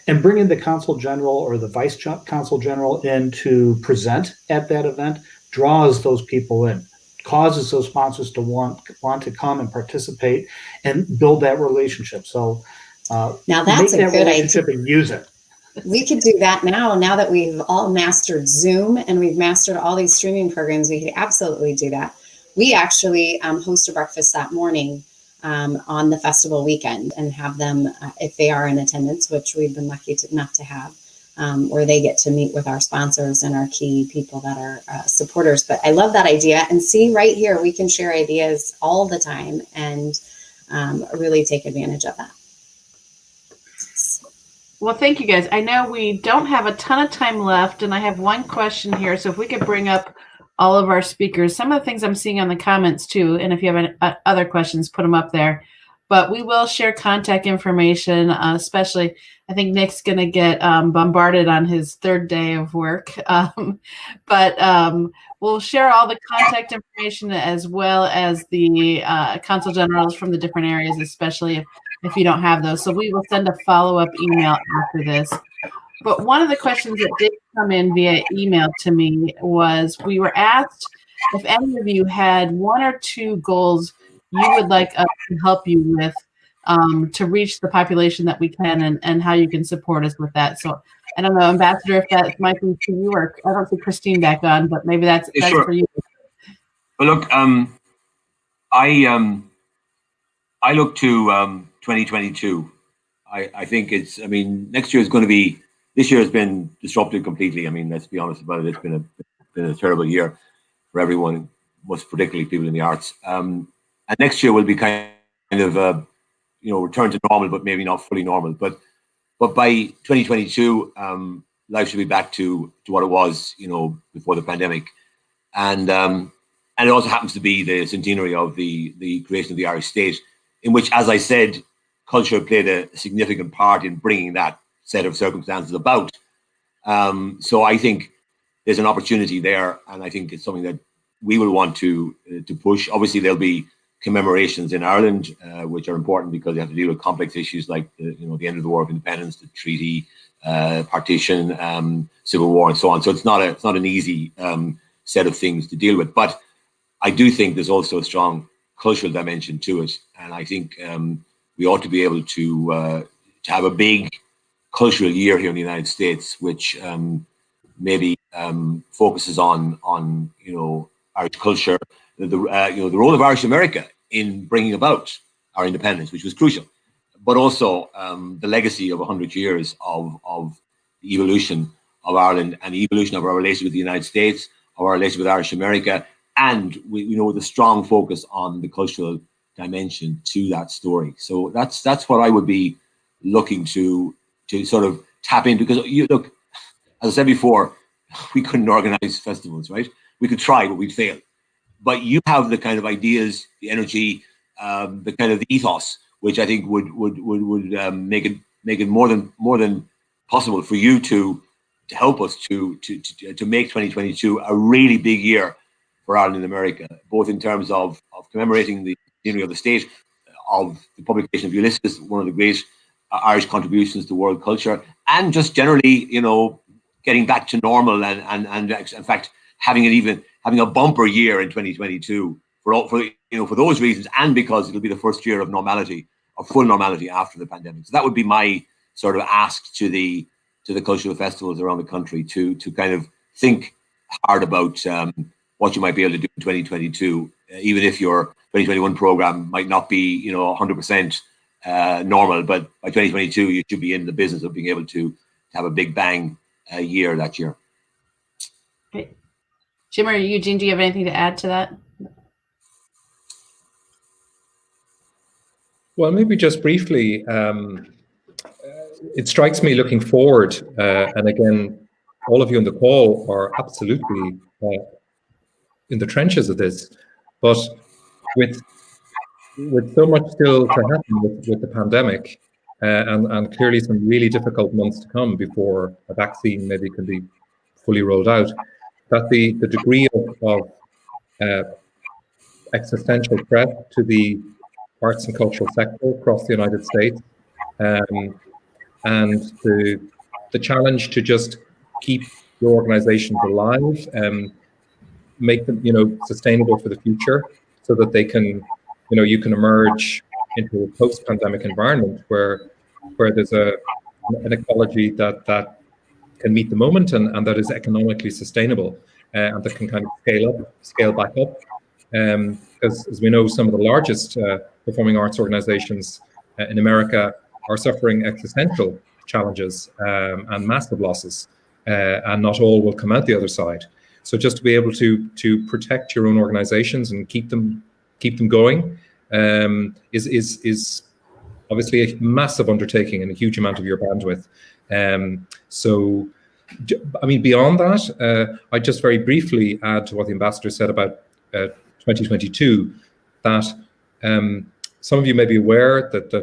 And bringing the consul general or the vice consul general in to present at that event draws those people in, causes those sponsors to want to come and participate and build that relationship. So now that's make a that good relationship idea. And use it. We could do that now that we've all mastered Zoom and we've mastered all these streaming programs. We could absolutely do that. We actually host a breakfast that morning on the festival weekend and have them, if they are in attendance, which we've been lucky enough to have, where they get to meet with our sponsors and our key people that are supporters. But I love that idea. And see, right here, we can share ideas all the time and really take advantage of that. Well, thank you, guys. I know we don't have a ton of time left, and I have one question here. So if we could bring up all of our speakers, some of the things I'm seeing on the comments too, and if you have any other questions, put them up there. but we will share contact information, especially I think Nick's going to get bombarded on his third day of work. We'll share all the contact information as well as the consul generals from the different areas, especially if you don't have those. So we will send a follow-up email after this. But one of the questions that did come in via email to me was, we were asked if any of you had one or two goals you would like us to help you with to reach the population that we can, and how you can support us with that. So I don't know, Ambassador, if that might be for you, or I don't see Christine back on, but maybe that's sure. for you. Well, look, I look to 2022. I think next year is going to be, this year has been disrupted completely. I mean, let's be honest about it. It's been a terrible year for everyone, most particularly people in the arts. And next year will be kind of return to normal, but maybe not fully normal. But by 2022, life should be back to what it was, before the pandemic. And it also happens to be the centenary of the creation of the Irish state, in which, as I said, culture played a significant part in bringing that set of circumstances about. So I think there's an opportunity there, and I think it's something that we will want to push. Obviously, there'll be commemorations in Ireland, which are important because they have to deal with complex issues like the end of the War of Independence, the treaty, partition, civil war, and so on. So it's not an easy set of things to deal with. But I do think there's also a strong cultural dimension to it, and I think we ought to be able to have a big cultural year here in the United States, which maybe focuses on Irish culture, the role of Irish America in bringing about our independence, which was crucial, but also the legacy of 100 years of the evolution of Ireland and the evolution of our relationship with the United States, of our relationship with Irish America, and with a strong focus on the cultural dimension to that story. So that's what I would be looking to sort of tap in, because look, as I said before, we couldn't organize festivals, right? We could try, but we'd fail. But you have the kind of ideas, the energy, the kind of the ethos, which I think would make it more than possible for you to help us to make 2022 a really big year for Ireland and America, both in terms of commemorating the centenary of the state, of the publication of Ulysses, one of the great Irish contributions to world culture, and just generally, getting back to normal and in fact having a bumper year in 2022 for those reasons, and because it'll be the first year of normality, of full normality after the pandemic. So that would be my sort of ask to the cultural festivals around the country to kind of think hard about what you might be able to do in 2022, even if your 2021 program might not be 100% normal, but by 2022 you should be in the business of being able to have a big bang year that year. Great. Jim or Eugene, do you have anything to add to that? Well, maybe just briefly, it strikes me looking forward, and again, all of you on the call are absolutely in the trenches of this, but with so much still to happen with the pandemic, and clearly some really difficult months to come before a vaccine maybe can be fully rolled out, that the degree of existential threat to the arts and cultural sector across the United States, and the challenge to just keep your organizations alive and make them sustainable for the future, so that they can you can emerge into a post-pandemic environment where there's an ecology that can meet the moment and that is economically sustainable, and that can kind of scale back up. Because as we know, some of the largest performing arts organizations in America are suffering existential challenges and massive losses, and not all will come out the other side. So just to be able to protect your own organizations and keep them going is obviously a massive undertaking and a huge amount of your bandwidth. So, I mean, beyond that, I just very briefly add to what the ambassador said about 2022, that some of you may be aware that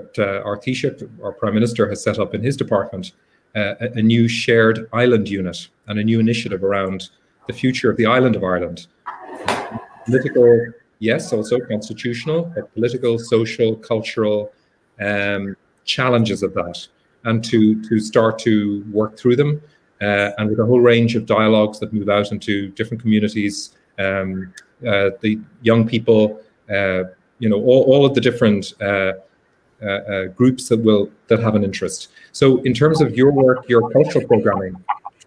our Taoiseach, our Prime Minister, has set up in his department a new shared island unit and a new initiative around the future of the island of Ireland. Political, yes, also constitutional, but political, social, cultural challenges of that, and to start to work through them, and with a whole range of dialogues that move out into different communities, the young people, all of the different groups that have an interest. So in terms of your work, your cultural programming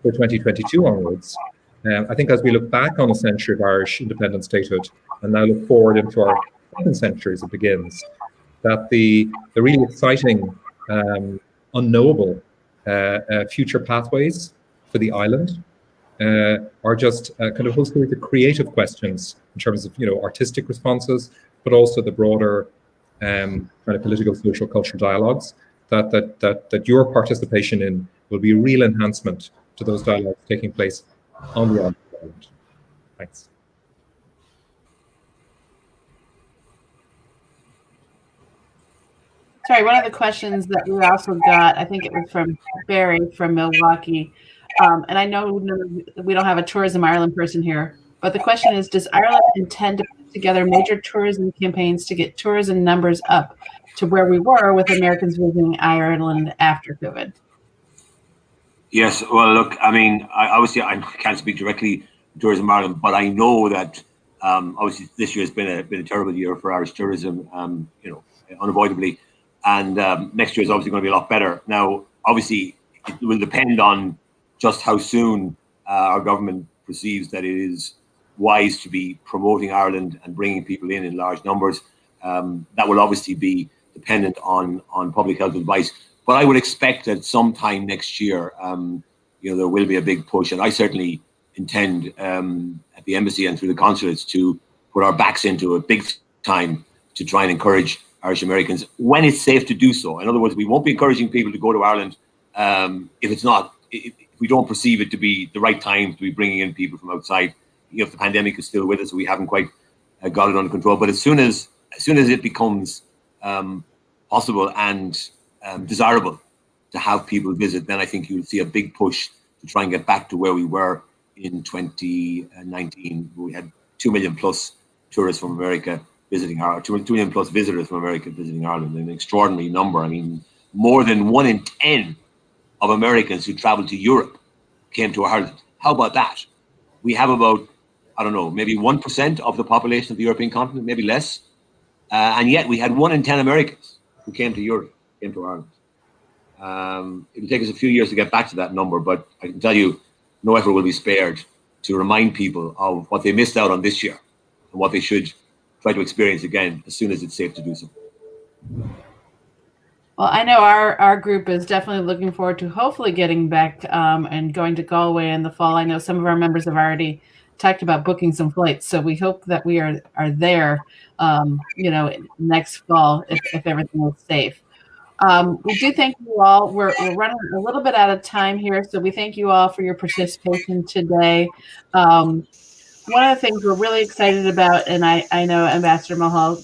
for 2022 onwards, I think as we look back on a century of Irish independent statehood and now look forward into our second century as it begins, that the really exciting, unknowable future pathways for the island are just kind of a whole series of creative questions in terms of artistic responses, but also the broader kind of political, social, cultural dialogues that your participation in will be a real enhancement to those dialogues taking place on the island. Thanks. Sorry, one of the questions that we also got, I think it was from Barry from Milwaukee, and I know we don't have a Tourism Ireland person here, but the question is, does Ireland intend to put together major tourism campaigns to get tourism numbers up to where we were with Americans visiting Ireland after COVID? Yes, well, look, I mean, obviously I can't speak directly to Tourism Ireland, but I know that obviously this year has been a terrible year for Irish tourism, unavoidably, and next year is obviously going to be a lot better. Now, obviously, it will depend on just how soon our government perceives that it is wise to be promoting Ireland and bringing people in large numbers. That will obviously be dependent on public health advice. But I would expect that sometime next year, there will be a big push, and I certainly intend at the embassy and through the consulates to put our backs into it big time to try and encourage Irish Americans when it's safe to do so. In other words, we won't be encouraging people to go to Ireland if we don't perceive it to be the right time to be bringing in people from outside. If the pandemic is still with us, we haven't quite got it under control. But as soon as it becomes possible and desirable to have people visit, then I think you'll see a big push to try and get back to where we were in 2019. We had 2 million plus tourists from America visiting Ireland, 2 million plus visitors from America visiting Ireland, an extraordinary number. I mean, more than 1 in 10 of Americans who traveled to Europe came to Ireland. How about that? We have about, I don't know, maybe 1% of the population of the European continent, maybe less. And yet we had 1 in 10 Americans who came to Europe, came to Ireland. It will take us a few years to get back to that number, but I can tell you, no effort will be spared to remind people of what they missed out on this year and what they should try to experience again as soon as it's safe to do so. Well, I know our group is definitely looking forward to hopefully getting back and going to Galway in the fall. I know some of our members have already talked about booking some flights, so we hope that we are there, next fall if everything is safe. We do thank you all. We're running a little bit out of time here, so we thank you all for your participation today. One of the things we're really excited about, and I know Ambassador Mulhall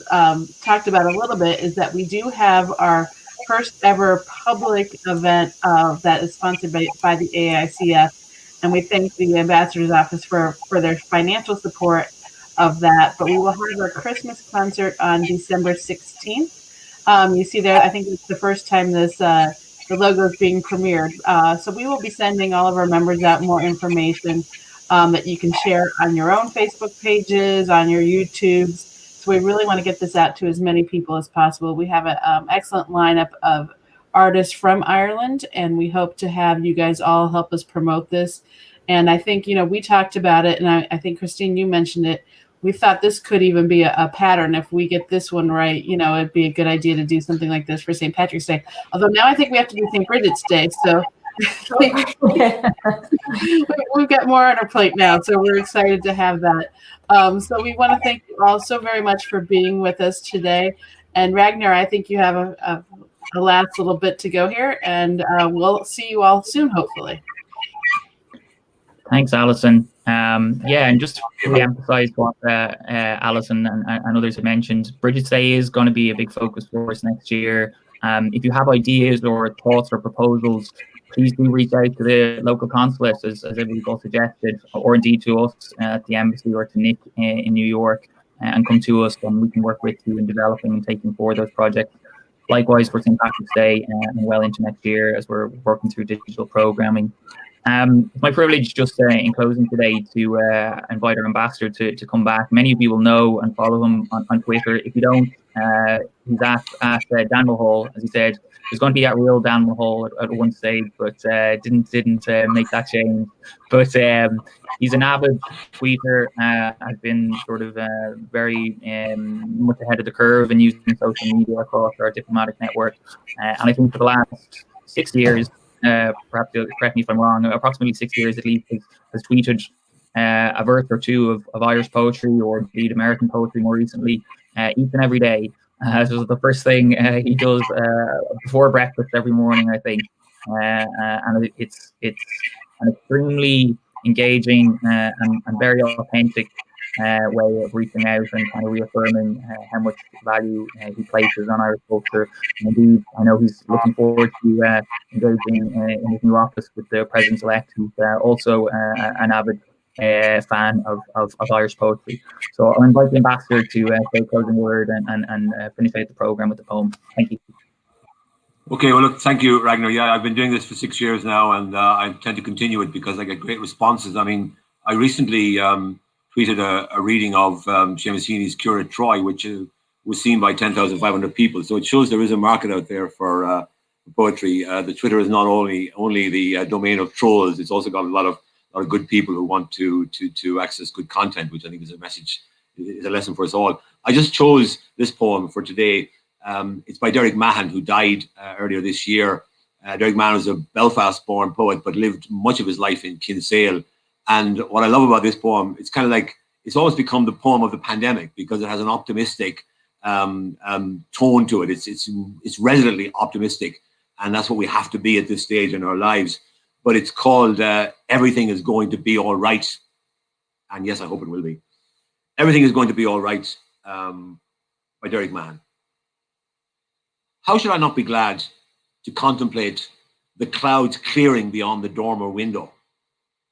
talked about a little bit, is that we do have our first ever public event that is sponsored by the AICF, and we thank the Ambassador's Office for their financial support of that. But we will have our Christmas concert on December 16th. You see there, I think it's the first time the logo is being premiered. So we will be sending all of our members out more information that you can share on your own Facebook pages, on your YouTubes. So we really want to get this out to as many people as possible. We have an excellent lineup of artists from Ireland, and we hope to have you guys all help us promote this. And I think, we talked about it, and I think, Christine, you mentioned it. We thought this could even be a pattern. If we get this one right, it'd be a good idea to do something like this for St. Patrick's Day. Although now I think we have to do St. Bridget's Day. So we've got more on our plate now. So we're excited to have that. So we want to thank you all so very much for being with us today. And Ragnar, I think you have a last little bit to go here, and we'll see you all soon, hopefully. Thanks, Alison. Yeah, and just to re-emphasize what Alison and others have mentioned, Brigid's Day is going to be a big focus for us next year. If you have ideas or thoughts or proposals, please do reach out to the local consulates, as everybody both suggested, or indeed to us at the embassy or to Nick in New York, and come to us, and we can work with you in developing and taking forward those projects. Likewise for St. Patrick's Day and well into next year as we're working through digital programming. It's my privilege just in closing today to invite our ambassador to come back. Many of you will know and follow him on Twitter. If you don't, he's at Dan Mulhall, as he said. There's going to be at real Dan Mulhall at one stage, but didn't make that change. But he's an avid tweeter. Has been sort of very much ahead of the curve in using social media across our diplomatic network. And I think for the last 6 years, perhaps correct me if I'm wrong, approximately 6 years at least, has tweeted a verse or two of Irish poetry or indeed American poetry more recently, each and every day. This was the first thing he does before breakfast every morning, I think. And it's an extremely engaging and very authentic way of reaching out and kind of reaffirming how much value he places on Irish culture. And indeed, I know he's looking forward to engaging in his new office with the President-elect, who's also an avid fan of Irish poetry. So I'll invite the ambassador to say a closing word and finish out the program with the poem. Thank you. Okay, well, look, thank you, Ragnar. Yeah, I've been doing this for 6 years now, and I intend to continue it because I get great responses. I mean, I recently tweeted a reading of Seamus Heaney's Curate Troy, which was seen by 10,500 people. So it shows there is a market out there for poetry. The Twitter is not only the domain of trolls; it's also got a lot of good people who want to access good content, which I think is a message, is a lesson for us all. I just chose this poem for today. It's by Derek Mahon, who died earlier this year. Derek Mahon was a Belfast-born poet, but lived much of his life in Kinsale. And what I love about this poem, it's kind of like, it's almost become the poem of the pandemic because it has an optimistic tone to it. It's resolutely optimistic, and that's what we have to be at this stage in our lives. But it's called Everything is Going to Be All Right. And yes, I hope it will be. Everything is Going to Be All Right by Derek Mahon. How should I not be glad to contemplate the clouds clearing beyond the dormer window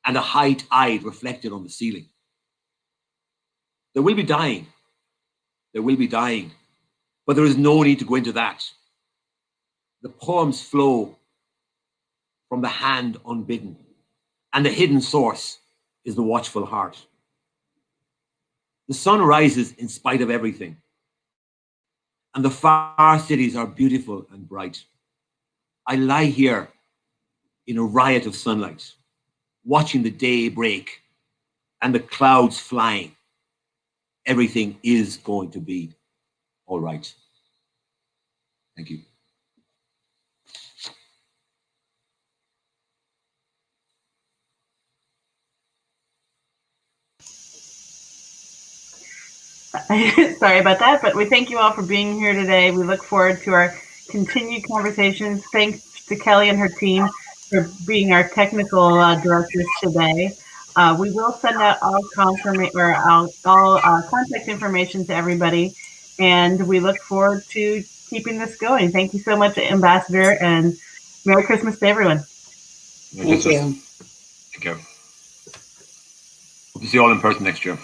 and a high tide reflected on the ceiling? There will be dying. There will be dying. But there is no need to go into that. The poems flow from the hand unbidden, and the hidden source is the watchful heart. The sun rises in spite of everything, and the far cities are beautiful and bright. I lie here in a riot of sunlight, watching the day break and the clouds flying. Everything is going to be all right. Thank you. Sorry about that, but we thank you all for being here today. We look forward to our continued conversations. Thanks to Kelly and her team for being our technical directors today. We will send out all contact information to everybody, and we look forward to keeping this going. Thank you so much, Ambassador, and Merry Christmas to everyone. Thank you. Take care. Hope to see you all in person next year.